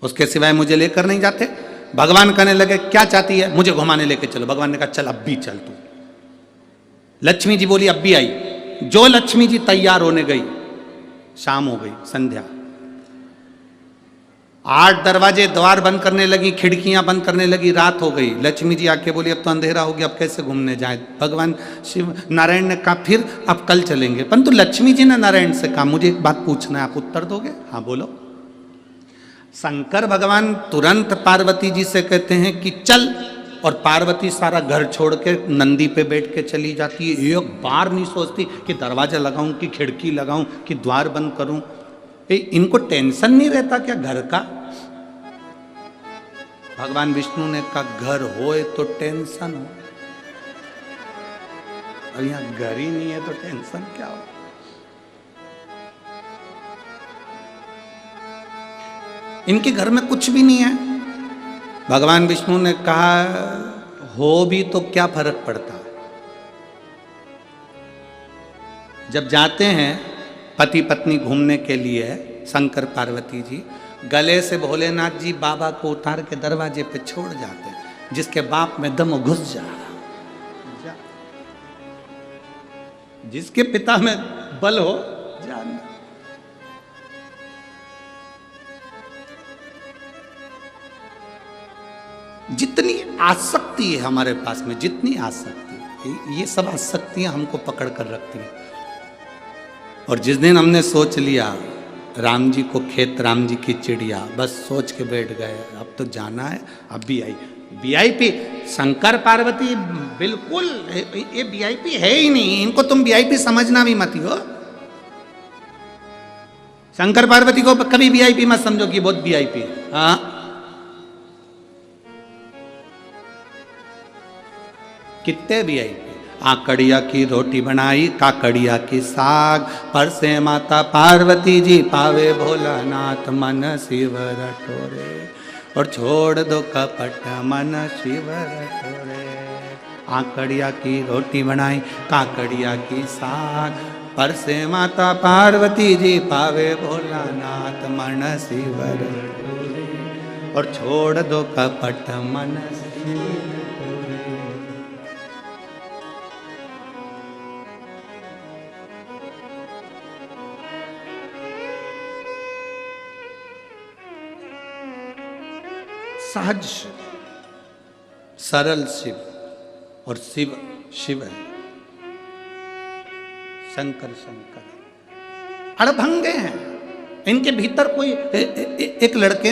उसके सिवाय मुझे लेकर नहीं जाते। भगवान कहने लगे क्या चाहती है? मुझे घुमाने लेके चलो। भगवान ने कहा चल अब भी चल तू। लक्ष्मी जी बोली अब भी आई। जो लक्ष्मी जी तैयार होने गई, शाम हो गई, संध्या, 8 दरवाजे द्वार बंद करने लगी, खिड़कियां बंद करने लगी, रात हो गई। लक्ष्मी जी आके बोली अब तो अंधेरा हो गया, अब कैसे घूमने जाए? भगवान शिव नारायण ने कहा फिर अब कल चलेंगे। परंतु लक्ष्मी जी ने नारायण से कहा मुझे एक बात पूछना है, आप उत्तर दोगे? हाँ बोलो। शंकर भगवान तुरंत पार्वती जी से कहते हैं कि चल, और पार्वती सारा घर छोड़ के नंदी पे बैठ के चली जाती है। एक बार नहीं सोचती कि दरवाजा लगाऊं कि खिड़की लगाऊं कि द्वार बंद करूं। इनको टेंशन नहीं रहता क्या घर का? भगवान विष्णु ने कहा घर होए तो टेंशन हो, और यहां घर ही नहीं है तो टेंशन क्या हो? इनके घर में कुछ भी नहीं है। भगवान विष्णु ने कहा हो भी तो क्या फर्क पड़ता है? जब जाते हैं पति पत्नी घूमने के लिए, शंकर पार्वती जी गले से भोलेनाथ जी बाबा को उतार के दरवाजे पे छोड़ जाते हैं। जिसके बाप में दम घुस जा, जिसके पिता में बल हो जाना। जितनी आसक्ति है हमारे पास में, जितनी आसक्ति, ये सब आसक्तियां हमको पकड़ कर रखती हैं। और जिस दिन हमने सोच लिया राम जी को खेत, राम जी की चिड़िया, बस सोच के बैठ गए अब तो जाना है, अब भी आई। वीआईपी शंकर पार्वती बिल्कुल, ये वीआईपी है ही नहीं। इनको तुम वीआईपी समझना भी मत हो। शंकर पार्वती को कभी वीआईपी मत समझो कि बहुत वीआईपी है। हाँ, कितने वीआईपी। आकड़िया की रोटी बनाई, काकड़िया की साग, पर से माता पार्वती जी पावे भोलानाथ मन शिव रटोरे, और छोड़ दो कपट मन शिव रटोरे। आकड़िया की रोटी बनाई, काकड़िया की साग, पर से माता पार्वती जी पावे भोलानाथ मन शिव रटोरे, और छोड़ दो कपट मन शिव। सहज शिव, सरल शिव, और शिव शिव है, शंकर शंकर अड़भंगे हैं। इनके भीतर कोई एक लड़के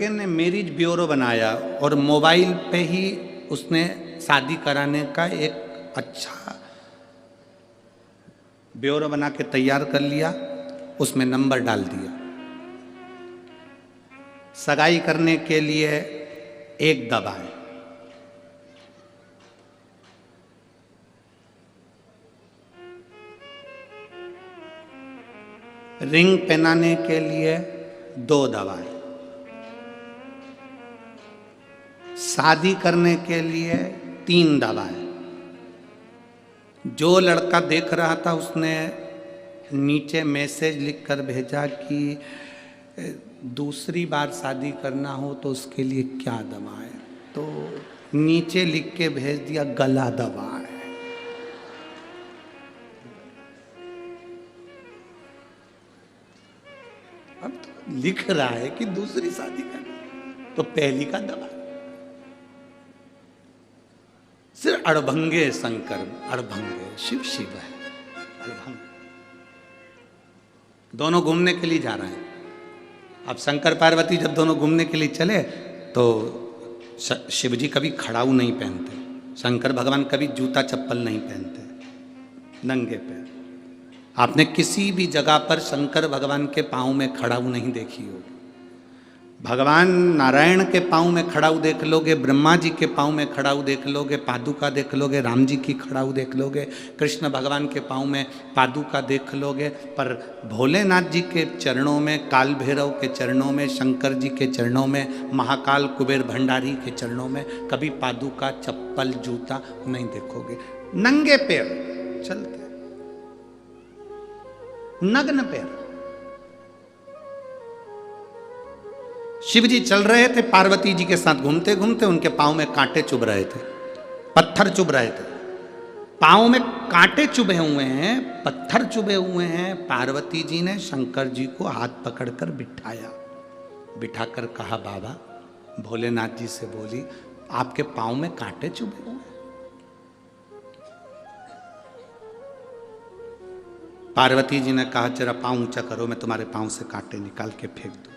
ने मैरिज ब्यूरो बनाया और मोबाइल पे ही उसने शादी कराने का एक अच्छा ब्यूरो बना के तैयार कर लिया, उसमें नंबर डाल दिया। सगाई करने के लिए एक दबाएं, रिंग पहनाने के लिए 2 दबाएं, शादी करने के लिए 3 दबाएं। जो लड़का देख रहा था उसने नीचे मैसेज लिखकर भेजा कि दूसरी बार शादी करना हो तो उसके लिए क्या दबाएं। तो नीचे लिख के भेज दिया गला दबा है। अब तो लिख रहा है कि दूसरी शादी करनी, तो पहली का दबा। सिर्फ अड़भंगे शंकर, अड़भंगे शिव शिव है, अड़भंग। दोनों घूमने के लिए जा रहे हैं। अब शंकर पार्वती जब दोनों घूमने के लिए चले तो शिव जी कभी खड़ाऊ नहीं पहनते, शंकर भगवान कभी जूता चप्पल नहीं पहनते, नंगे पैर। आपने किसी भी जगह पर शंकर भगवान के पाँव में खड़ाऊ नहीं देखी होगी। भगवान नारायण के पाँव में खड़ाऊ देख लोगे, ब्रह्मा जी के पाँव में खड़ाऊ देख लोगे, पादुका देख लोगे, राम जी की खड़ाऊ देख लोगे, कृष्ण भगवान के पाँव में पादुका देख लोगे, पर भोलेनाथ जी के चरणों में, काल भैरव के चरणों में, शंकर जी के चरणों में, महाकाल कुबेर भंडारी के चरणों में कभी पादुका चप्पल जूता नहीं देखोगे। नंगे पैर चलते, नग्न पैर। शिव जी चल रहे थे, पार्वती जी के साथ घूमते घूमते उनके पाँव में कांटे चुभ रहे थे, पत्थर चुभ रहे थे। पाँव में कांटे चुभे हुए हैं, पत्थर चुभे हुए हैं। पार्वती जी ने शंकर जी को हाथ पकड़कर बिठाया, बिठाकर कहा बाबा, भोलेनाथ जी से बोली आपके पाँव में कांटे चुभे हुए हैं। पार्वती जी ने कहा जरा पाँव ऊंचा करो, मैं तुम्हारे पाँव से कांटे निकाल के फेंक दूं।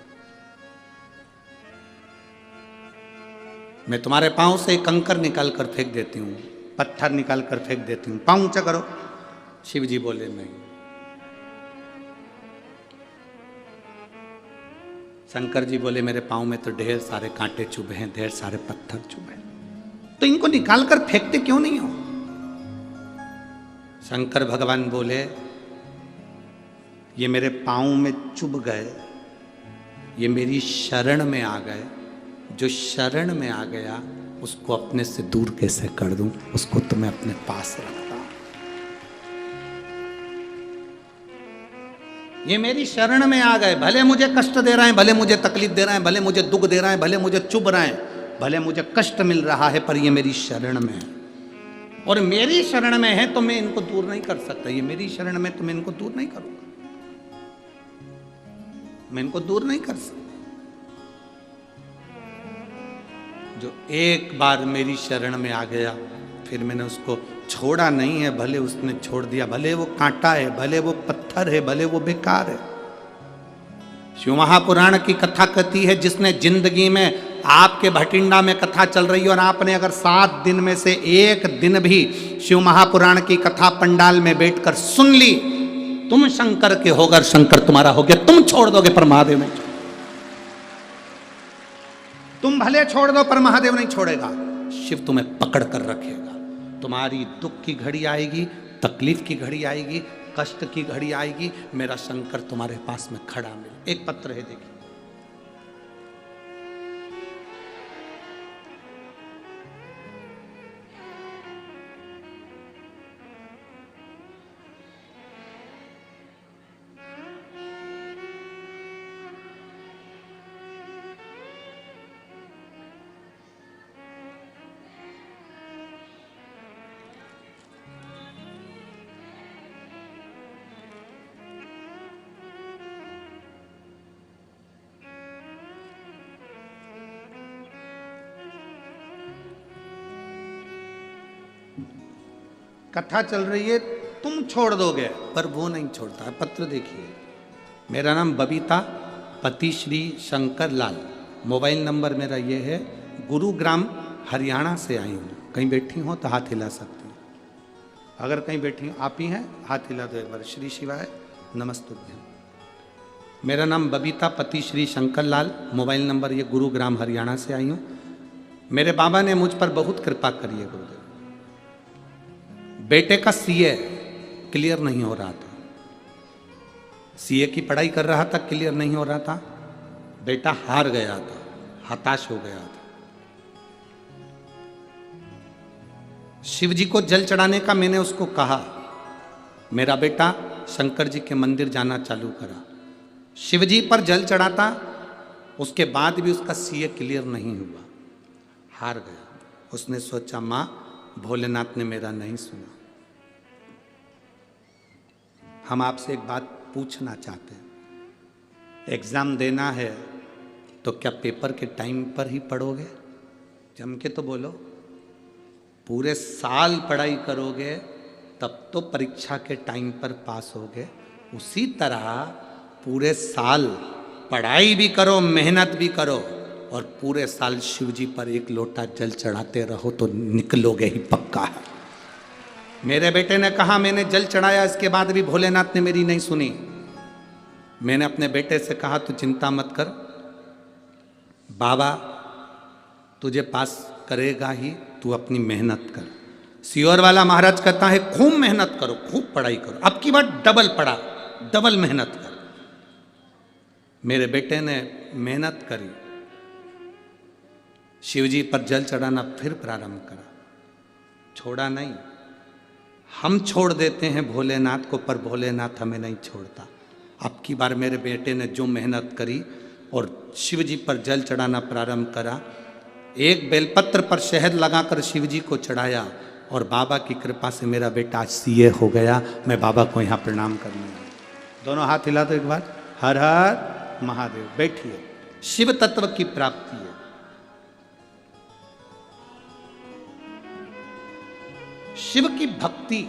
मैं तुम्हारे पाँव से एक कंकर निकाल कर फेंक देती हूँ, पत्थर निकाल कर फेंक देती हूँ, पाँव ऊंचा करो। शिव जी बोले नहीं। शंकर जी बोले मेरे पाँव में तो ढेर सारे कांटे चुभे हैं, ढेर सारे पत्थर चुभे हैं, तो इनको निकाल कर फेंकते क्यों नहीं हो? शंकर भगवान बोले ये मेरे पाँव में चुभ गए, ये मेरी शरण में आ गए। जो शरण में आ गया उसको अपने से दूर कैसे कर दूं, उसको तो मैं अपने पास रखता हूं। ये मेरी शरण में आ गए, भले मुझे कष्ट दे रहे हैं, भले मुझे तकलीफ दे रहे हैं, भले मुझे दुख दे रहे हैं, भले मुझे चुभ रहे हैं, भले मुझे कष्ट मिल रहा है, पर ये मेरी शरण में है। और मेरी शरण में है तो मैं इनको दूर नहीं कर सकता। ये मेरी शरण में तो मैं इनको दूर नहीं करूंगा, मैं इनको दूर नहीं कर सकता। जो एक बार मेरी शरण में आ गया फिर मैंने उसको छोड़ा नहीं है। भले उसने छोड़ दिया, भले वो कांटा है, भले वो पत्थर है, भले वो बेकार है। शिव महापुराण की कथा कहती है जिसने जिंदगी में आपके भटिंडा में कथा चल रही है और आपने अगर 7 दिन में से एक दिन भी शिव महापुराण की कथा पंडाल में बैठकर सुन ली, तुम शंकर के होकर शंकर तुम्हारा हो गया। तुम छोड़ दोगे पर महादेव नहीं, तुम भले छोड़ दो पर महादेव नहीं छोड़ेगा। शिव तुम्हें पकड़ कर रखेगा। तुम्हारी दुख की घड़ी आएगी, तकलीफ की घड़ी आएगी, कष्ट की घड़ी आएगी, मेरा शंकर तुम्हारे पास में खड़ा मिले। एक पत्र है देखिए, कथा चल रही है, तुम छोड़ दोगे पर वो नहीं छोड़ता है। पत्र देखिए, मेरा नाम बबीता पति श्री शंकर लाल, मोबाइल नंबर मेरा ये है, गुरुग्राम हरियाणा से आई हूँ। कहीं बैठी हो तो हाथ हिला सकती हूँ, अगर कहीं बैठी आप ही हैं हाथ हिला दो एक बार। श्री शिवाय नमस्तुभ्यं। मेरा नाम बबीता पति श्री शंकर लाल, मोबाइल नंबर ये, गुरुग्राम हरियाणा से आई हूँ। मेरे बाबा ने मुझ पर बहुत कृपा करी है गुरुदेव। बेटे का सीए क्लियर नहीं हो रहा था, सीए की पढ़ाई कर रहा था, क्लियर नहीं हो रहा था। बेटा हार गया था, हताश हो गया था। शिव जी को जल चढ़ाने का मैंने उसको कहा, मेरा बेटा शंकर जी के मंदिर जाना चालू करा। शिव जी पर जल चढ़ाता, उसके बाद भी उसका सीए क्लियर नहीं हुआ। हार गया। उसने सोचा माँ भोलेनाथ ने मेरा नहीं सुना। हम आपसे एक बात पूछना चाहते हैं, एग्जाम देना है तो क्या पेपर के टाइम पर ही पढ़ोगे? जम के तो बोलो। पूरे साल पढ़ाई करोगे तब तो परीक्षा के टाइम पर पास होगे। उसी तरह पूरे साल पढ़ाई भी करो, मेहनत भी करो, और पूरे साल शिव जी पर एक लोटा जल चढ़ाते रहो तो निकलोगे ही पक्का है। मेरे बेटे ने कहा मैंने जल चढ़ाया, इसके बाद भी भोलेनाथ ने मेरी नहीं सुनी। मैंने अपने बेटे से कहा तू चिंता मत कर, बाबा तुझे पास करेगा ही, तू अपनी मेहनत कर। सियोर वाला महाराज कहता है खूब मेहनत करो, खूब पढ़ाई करो, अब की बार डबल पढ़ा, डबल मेहनत कर। मेरे बेटे ने मेहनत करी, शिवजी पर जल चढ़ाना फिर प्रारंभ करा, छोड़ा नहीं। हम छोड़ देते हैं भोलेनाथ को, पर भोलेनाथ हमें नहीं छोड़ता। अब की बार मेरे बेटे ने जो मेहनत करी और शिवजी पर जल चढ़ाना प्रारंभ करा, एक बेलपत्र पर शहद लगाकर शिवजी को चढ़ाया, और बाबा की कृपा से मेरा बेटा आज सीए हो गया। मैं बाबा को यहाँ प्रणाम करने आया। दोनों हाथ हिला दो एक बार, हर हर महादेव। बैठिए, शिव तत्व की प्राप्ति है। शिव की भक्ति,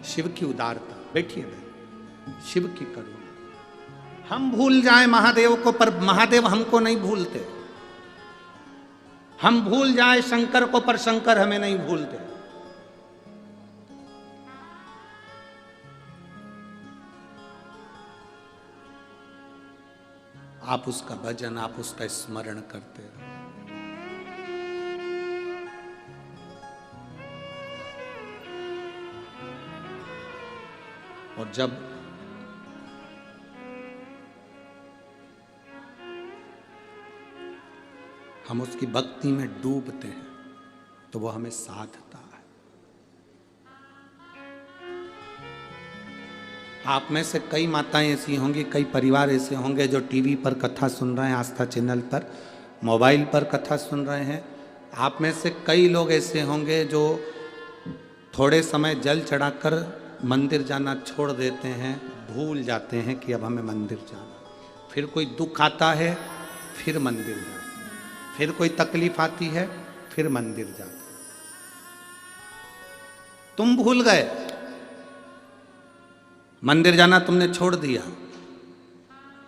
शिव की उदारता। बैठिए बहन, शिव की करुणा। हम भूल जाएं महादेव को, पर महादेव हमको नहीं भूलते। हम भूल जाएं शंकर को, पर शंकर हमें नहीं भूलते। आप उसका भजन, आप उसका स्मरण करते रहो। और जब हम उसकी भक्ति में डूबते हैं तो वो हमें साधता है। आप में से कई माताएं ऐसी होंगी, कई परिवार ऐसे होंगे जो टीवी पर कथा सुन रहे हैं, आस्था चैनल पर, मोबाइल पर कथा सुन रहे हैं। आप में से कई लोग ऐसे होंगे जो थोड़े समय जल चढ़ाकर मंदिर जाना छोड़ देते हैं, भूल जाते हैं कि अब हमें मंदिर जाना। फिर कोई दुख आता है, फिर मंदिर जाना। फिर कोई तकलीफ आती है, फिर मंदिर जाते। तुम भूल गए, मंदिर जाना तुमने छोड़ दिया,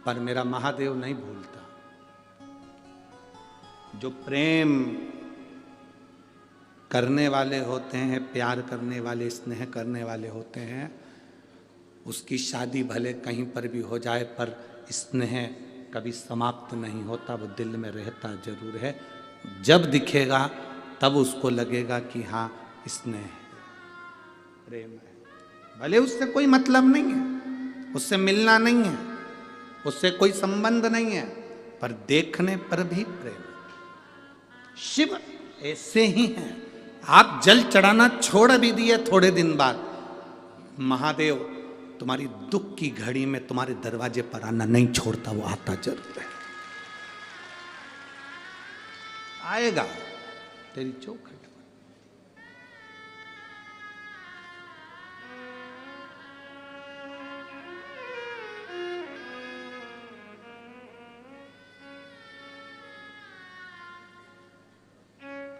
पर मेरा महादेव नहीं भूलता। जो प्रेम करने वाले होते हैं, प्यार करने वाले, स्नेह करने वाले होते हैं, उसकी शादी भले कहीं पर भी हो जाए, पर स्नेह कभी समाप्त नहीं होता, वो दिल में रहता जरूर है। जब दिखेगा तब उसको लगेगा कि हाँ स्नेह है, प्रेम है। भले उससे कोई मतलब नहीं है, उससे मिलना नहीं है, उससे कोई संबंध नहीं है, पर देखने पर भी प्रेम। शिव ऐसे ही हैं। आप जल चढ़ाना छोड़ भी दिए, थोड़े दिन बाद महादेव तुम्हारी दुख की घड़ी में तुम्हारे दरवाजे पर आना नहीं छोड़ता, वो आता जरूर है। आएगा, तेरी चौखट।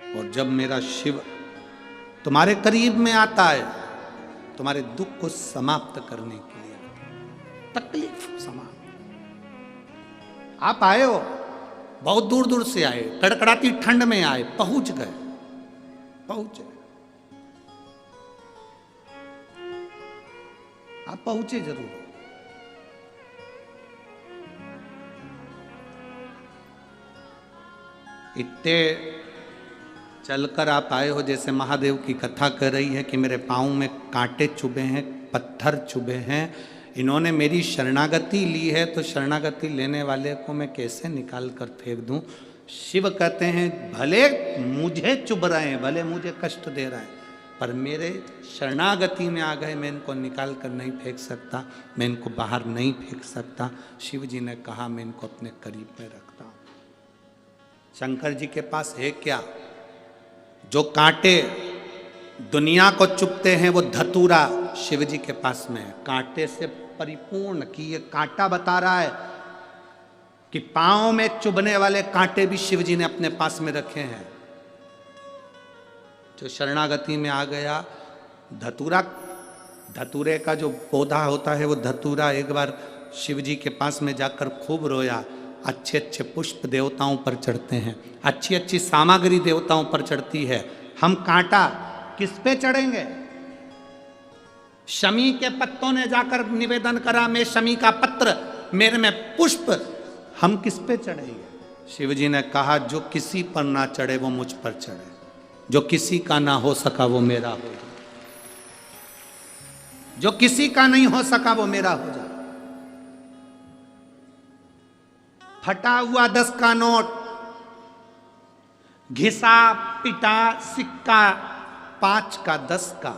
और जब मेरा शिव तुम्हारे करीब में आता है, तुम्हारे दुख को समाप्त करने के लिए, तकलीफ समाप्त। आप आए हो, बहुत दूर दूर से आए, कड़कड़ाती ठंड में आए, पहुंच गए, पहुंचे। आप पहुंचे जरूर। इतने चलकर आप आए हो, जैसे महादेव की कथा कर रही है कि मेरे पाँव में कांटे चुभे हैं, पत्थर चुभे हैं, इन्होंने मेरी शरणागति ली है, तो शरणागति लेने वाले को मैं कैसे निकाल कर फेंक दूं। शिव कहते हैं भले मुझे चुभ रहे हैं, भले मुझे कष्ट दे रहे हैं, पर मेरे शरणागति में आ गए, मैं इनको निकाल कर नहीं फेंक सकता, मैं इनको बाहर नहीं फेंक सकता। शिव जी ने कहा मैं इनको अपने करीब में रखता हूँ। शंकर जी के पास है क्या? जो कांटे दुनिया को चुभते हैं वो धतूरा शिव जी के पास में है, कांटे से परिपूर्ण। कि ये कांटा बता रहा है कि पांव में चुभने वाले कांटे भी शिव जी ने अपने पास में रखे हैं। जो शरणागति में आ गया, धतूरा, धतूरे का जो पौधा होता है वो धतूरा, एक बार शिव जी के पास में जाकर खूब रोया। अच्छे अच्छे पुष्प देवताओं पर चढ़ते हैं, अच्छी अच्छी सामग्री देवताओं पर चढ़ती है, हम कांटा किस पे चढ़ेंगे? शमी के पत्तों ने जाकर निवेदन करा, मैं शमी का पत्र, मेरे में पुष्प, हम किस पे चढ़ेंगे? शिव जी ने कहा जो किसी पर ना चढ़े वो मुझ पर चढ़े, जो किसी का ना हो सका वो मेरा हो जाए, जो किसी का नहीं हो सका वो मेरा हो जाए। फटा हुआ 10 का नोट, घिसा पिटा सिक्का 5 का 10 का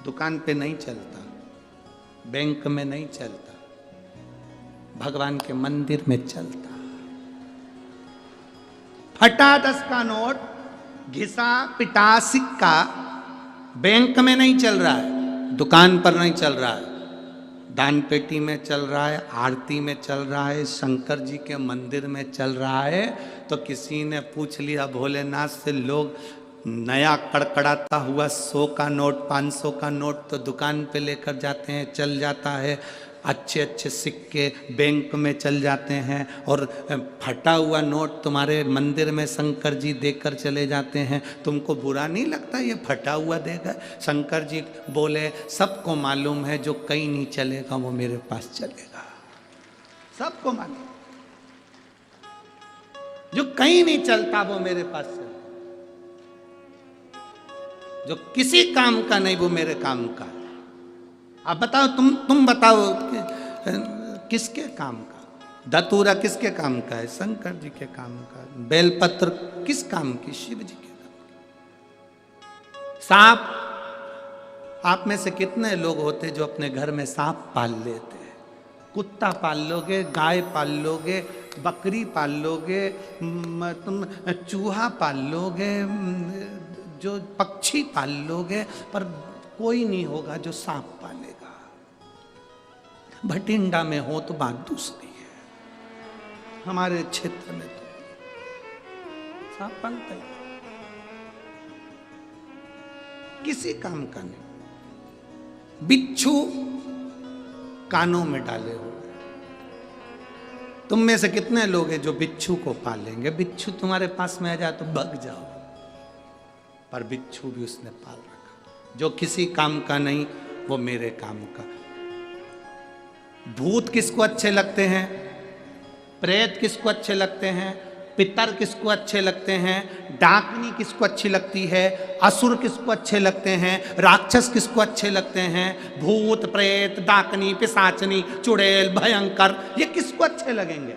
दुकान पे नहीं चलता, बैंक में नहीं चलता, भगवान के मंदिर में चलता। फटा 10 का नोट, घिसा पिटा सिक्का बैंक में नहीं चल रहा है, दुकान पर नहीं चल रहा है, दान पेटी में चल रहा है, आरती में चल रहा है, शंकर जी के मंदिर में चल रहा है। तो किसी ने पूछ लिया भोलेनाथ से, लोग नया कड़कड़ाता हुआ 100 का नोट 500 का नोट तो दुकान पे लेकर जाते हैं, चल जाता है, अच्छे अच्छे सिक्के बैंक में चल जाते हैं, और फटा हुआ नोट तुम्हारे मंदिर में शंकर जी देकर चले जाते हैं। तुमको बुरा नहीं लगता ये फटा हुआ देगा? शंकर जी बोले सबको मालूम है जो कहीं नहीं चलेगा वो मेरे पास चलेगा, सबको मालूम, जो कहीं नहीं चलता वो मेरे पास चलेगा, जो किसी काम का नहीं वो मेरे काम का। अब बताओ, तुम बताओ किसके काम का? धतूरा किसके काम का है? शंकर जी के काम का। बेलपत्र किस काम की? शिव जी के काम की। सांप, आप में से कितने लोग होते जो अपने घर में सांप पाल लेते हैं? कुत्ता पाल लोगे, गाय पाल लोगे, बकरी पाल लोगे, तुम चूहा पाल लोगे, जो पक्षी पाल लोगे, पर कोई नहीं होगा जो सांप पालेगा। भटिंडा में हो तो बात दूसरी है, हमारे क्षेत्र में तो सांप पालता ही किसी काम का नहीं। बिच्छू कानों में डाले हुए, तुम में से कितने लोग हैं जो बिच्छू को पालेंगे? बिच्छू तुम्हारे पास में आ जाए तो भग जाओ, पर बिच्छू भी उसने पाल रखा। जो किसी काम का नहीं वो मेरे काम का। भूत किसको अच्छे लगते हैं? प्रेत किसको अच्छे लगते हैं? पितर किसको अच्छे लगते हैं? डाकनी किसको अच्छी लगती है? असुर किसको अच्छे लगते हैं? राक्षस किसको अच्छे लगते हैं? भूत, प्रेत, डाकनी, पिशाचनी, चुड़ैल, भयंकर, ये किसको अच्छे लगेंगे?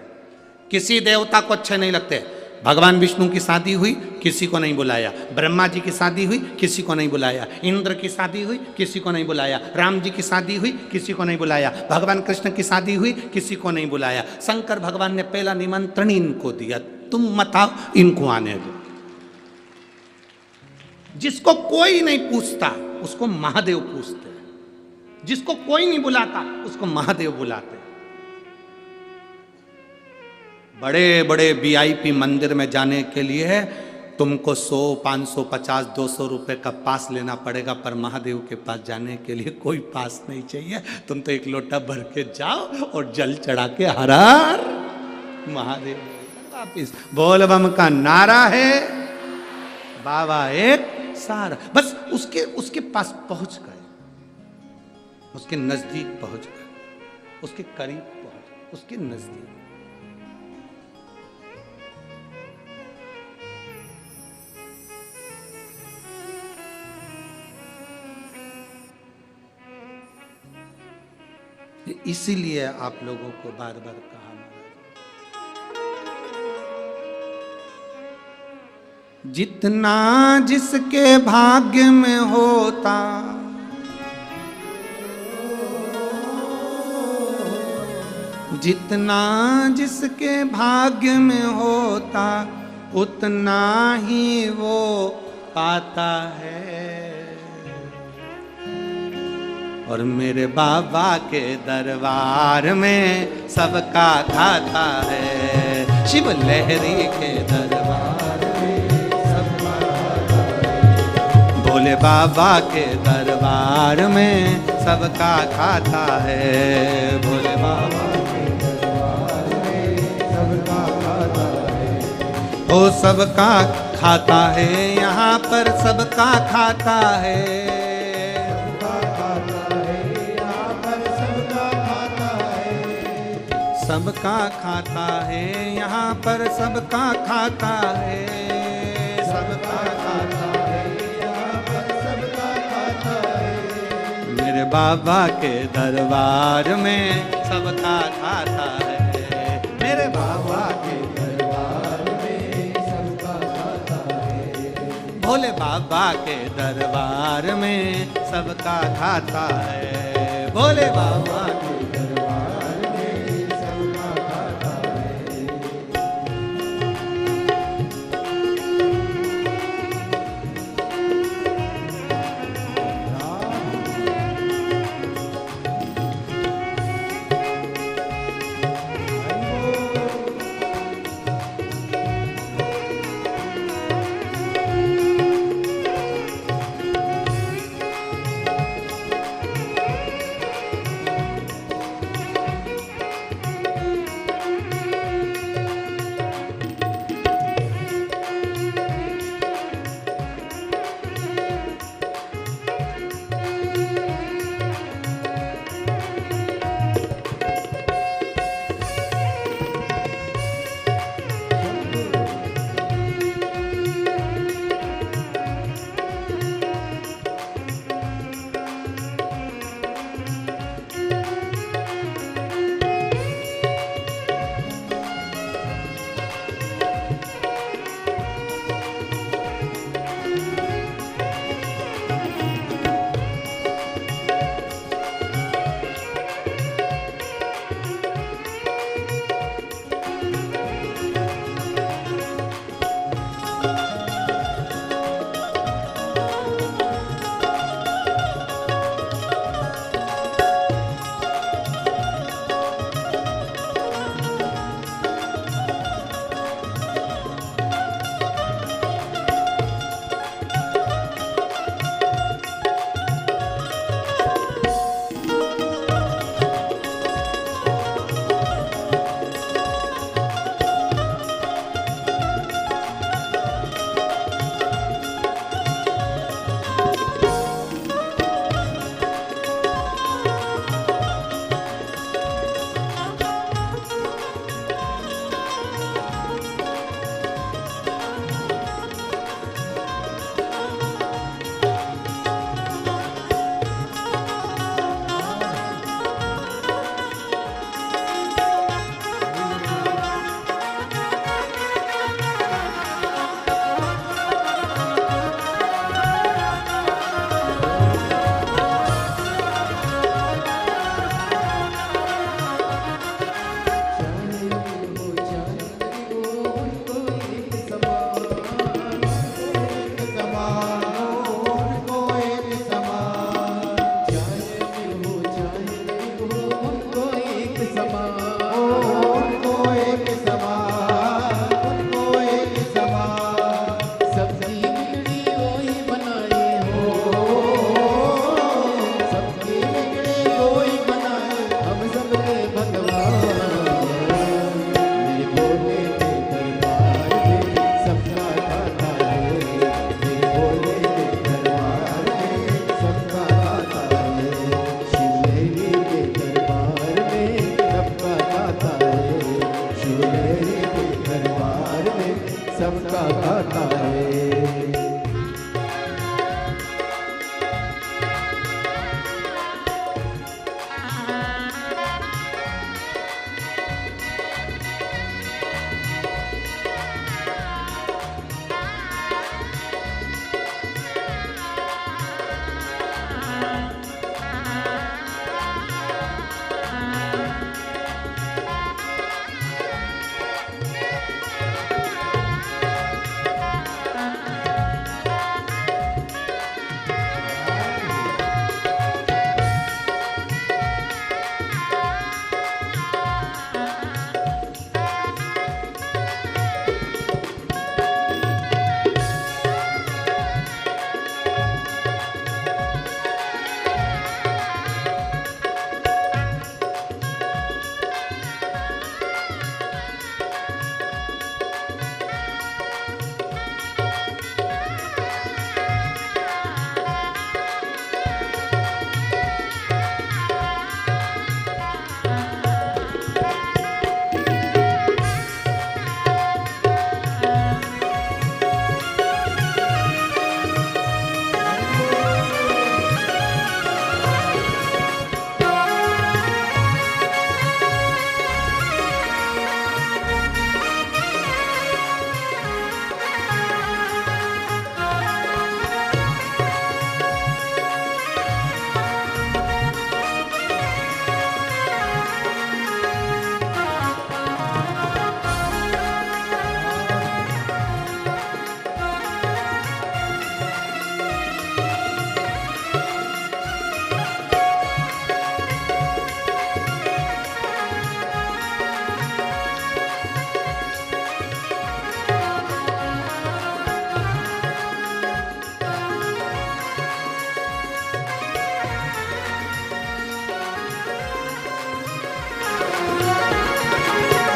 किसी देवता को अच्छे नहीं लगते। भगवान विष्णु की शादी हुई, किसी को नहीं बुलाया। ब्रह्मा जी की शादी हुई, किसी को नहीं बुलाया। इंद्र की शादी हुई, किसी को नहीं बुलाया। राम जी की शादी हुई, किसी को नहीं बुलाया। भगवान कृष्ण की शादी हुई, किसी को नहीं बुलाया। शंकर भगवान ने पहला निमंत्रण इनको दिया, तुम मत आओ, इनको आने दो। जिसको कोई नहीं पूछता उसको महादेव पूछते, जिसको कोई नहीं बुलाता उसको महादेव बुलाते। बड़े बड़े वीआईपी मंदिर में जाने के लिए तुमको 100, 500, 50, 200 रुपए का पास लेना पड़ेगा, पर महादेव के पास जाने के लिए कोई पास नहीं चाहिए। तुम तो एक लोटा भर के जाओ और जल चढ़ा के हर हर महादेव वापिस। बोल बम का नारा है, बाबा एक सारा, बस उसके पास पहुंच गए, उसके नजदीक पहुंच गए, उसके करीब पहुंच गए, उसके नजदीक। इसीलिए आप लोगों को बार बार कहा, जितना जिसके भाग्य में होता जितना जिसके भाग्य में होता उतना ही वो पाता है। और मेरे बाबा के दरबार में सबका खाता है। शिव लहरी के दरबार में सबका खाता है। भोले बाबा के दरबार में सबका खाता है। भोले बाबा के दरबार में सबका खाता है। ओ सबका खाता है, यहाँ पर सबका खाता है। सबका खाता है, यहाँ पर सबका खाता है। सबका खाता है, यहाँ पर सबका खाता है। मेरे बाबा के दरबार में सबका खाता है। मेरे बाबा के दरबार में सबका खाता है। भोले बाबा के दरबार में सबका खाता है। भोले बाबा के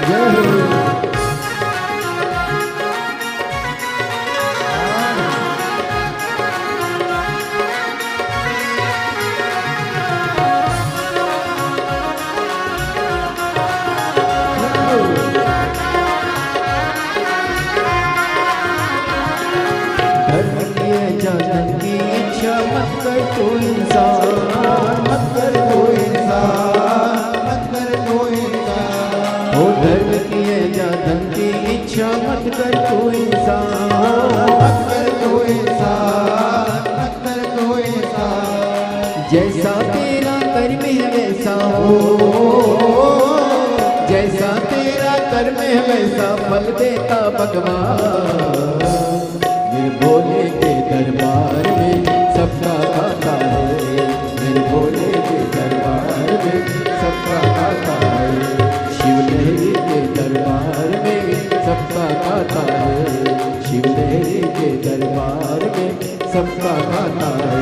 जय हो। धर्म की जगत की इच्छा मत कर तू इंसान, मत कर तू इंसान, मत कर तू इंसान। ओ धर्म की जगत की इच्छा मत कर तू इंसान, मत कर तू इंसान, मत कर तू इंसान। जैसा तेरा कर्म है वैसा हो, जैसा तेरा कर्म है वैसा फल देता भगवान। मेरे भोले के दरबार में सबका खाता है, मेरे भोले के दरबार में सबका खाता है। शिव लहरी के दरबार में सबका खाता है, शिव लहरी के दरबार में सबका खाता है।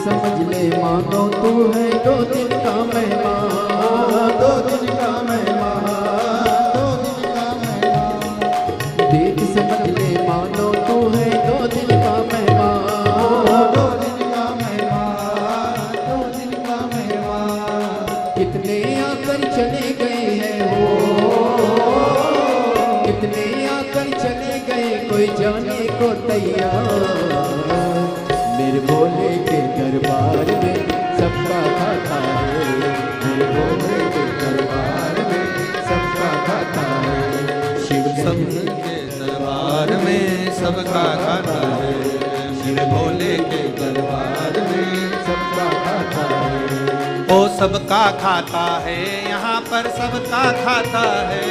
समझ ले मानो तू है 2 दिन का मेहमान, 2 दिन का मेहमान, 2 दिन का मेहमान। देख समझ ले मानो तू है 2 दिन का मेहमान, 2 दिन का मेहमान, 2 दिन का मेहमान। कितने आकर चले गए हैं हो, कितने आकर चले गए कोई जाने को तैयार। मेरे भोले के दरबार में सबका खाता है, मेरे भोले के दरबार में सबका खाता है। शिव सबके दरबार में सबका खाता है, शिव भोले के दरबार में सबका खाता है। ओ सबका खाता है, यहाँ पर सबका खाता है,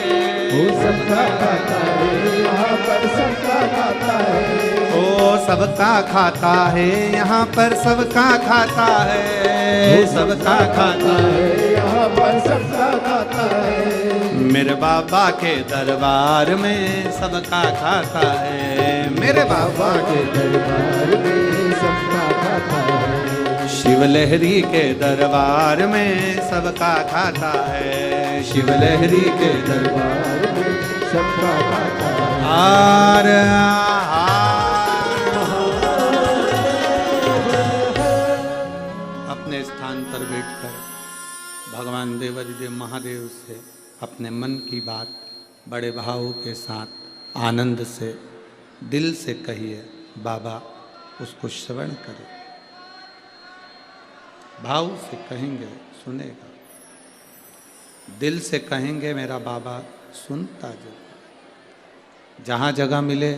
वो सबका खाता है, यहाँ पर सबका खाता है। ओ सबका खाता है, यहाँ पर सबका खाता है, सबका खाता है, यहाँ पर सबका खाता है। मेरे बाबा के दरबार में सबका खाता है, मेरे बाबा के दरबार में सबका खाता है। शिव लहरी के दरबार में सबका खाता है, शिव लहरी के दरबार में सबका खाता है। आर अपने स्थान पर बैठकर भगवान देवाधिदेव महादेव से अपने मन की बात बड़े भाव के साथ आनंद से दिल से कहिए, बाबा उसको श्रवण करे। भाव से कहेंगे सुनेगा, दिल से कहेंगे मेरा बाबा सुनता जरूर। जहाँ जगह मिले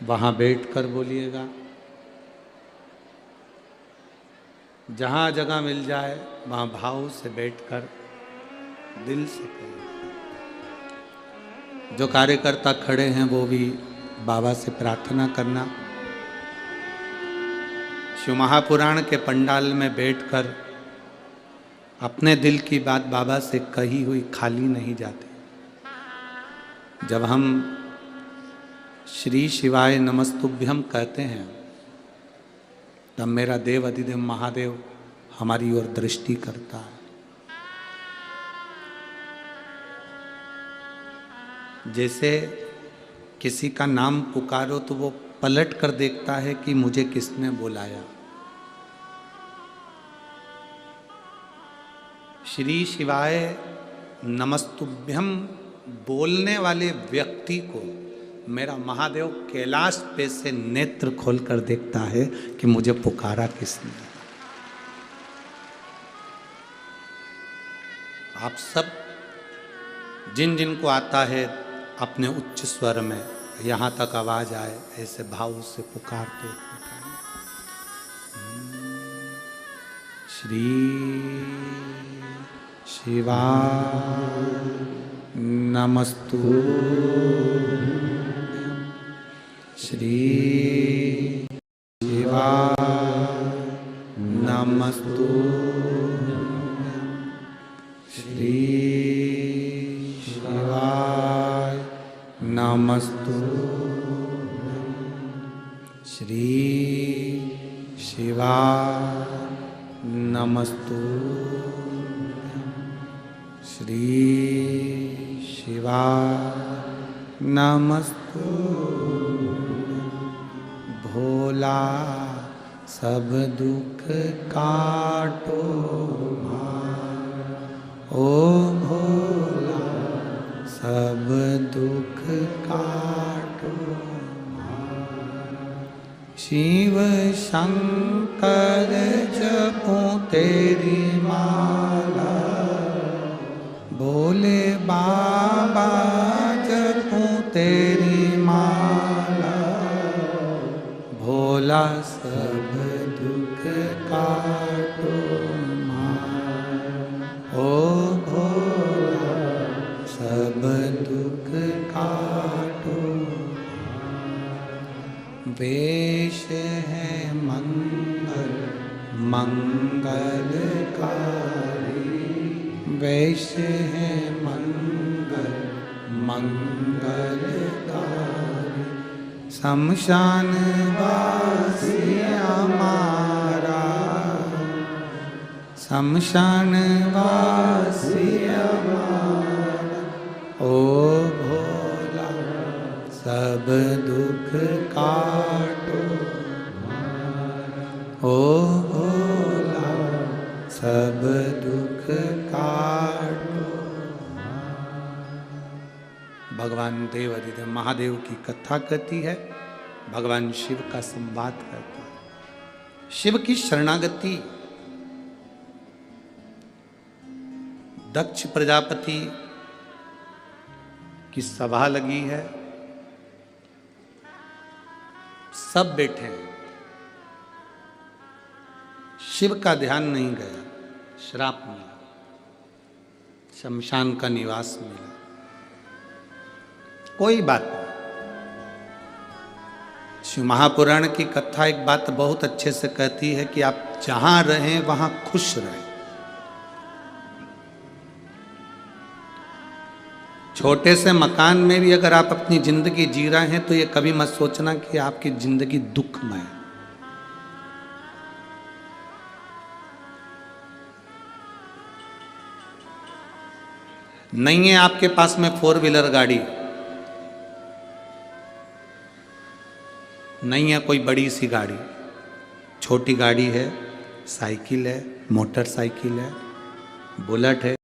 वहाँ बैठकर बोलिएगा, जहाँ जगह मिल जाए वहाँ भाव से बैठकर दिल से करें। जो कार्यकर्ता खड़े हैं वो भी बाबा से प्रार्थना करना। शिव महापुराण के पंडाल में बैठकर अपने दिल की बात बाबा से कही हुई खाली नहीं जाती। जब हम श्री शिवाय नमस्तुभ्यम कहते हैं तब मेरा देव अधिदेव महादेव हमारी ओर दृष्टि करता है। जैसे किसी का नाम पुकारो तो वो पलट कर देखता है कि मुझे किसने बुलाया। श्री शिवाय नमस्तुभ्यम बोलने वाले व्यक्ति को मेरा महादेव कैलाश पे से नेत्र खोलकर देखता है कि मुझे पुकारा किसने। आप सब जिन जिन को आता है अपने उच्च स्वर में यहाँ तक आवाज आए ऐसे भाव से पुकारते श्री शिवाय नमस्तु श्री शिवाय नमस्तु श्री शिवाय नमस्तु श्री शिवाय नमस्तु श्री शिवाय नमस्तु। भोला सब दुख काटो ओ भोला सब दुख काटो। शिव शंकर जपूं तेरी माला भोले बाबा जपूं तेरी माला भोला सब दुख काटो ओ भोला सब दुख काटो। वेश है मंगल मंगलकारी वेश है मंगल मंगलकारी शमशान वासी हमारा शमशान वासी हमारा ओ भोला सब दुख काटो ओ भोला सब दुख काटो। भगवान देव अधिदेव महादेव की कथा कहती है, भगवान शिव का संवाद करता है। शिव की शरणागति दक्ष प्रजापति की सभा लगी है, सब बैठे हैं। शिव का ध्यान नहीं गया, श्राप मिला, शमशान का निवास मिला। कोई बात नहीं। शिव महापुराण की कथा एक बात बहुत अच्छे से कहती है कि आप जहां रहें वहां खुश रहें। छोटे से मकान में भी अगर आप अपनी जिंदगी जी रहे हैं तो ये कभी मत सोचना कि आपकी जिंदगी दुखमय है। नहीं है आपके पास में 4 व्हीलर गाड़ी, नहीं है कोई बड़ी सी गाड़ी, छोटी गाड़ी है, साइकिल है, मोटरसाइकिल है, बुलेट है,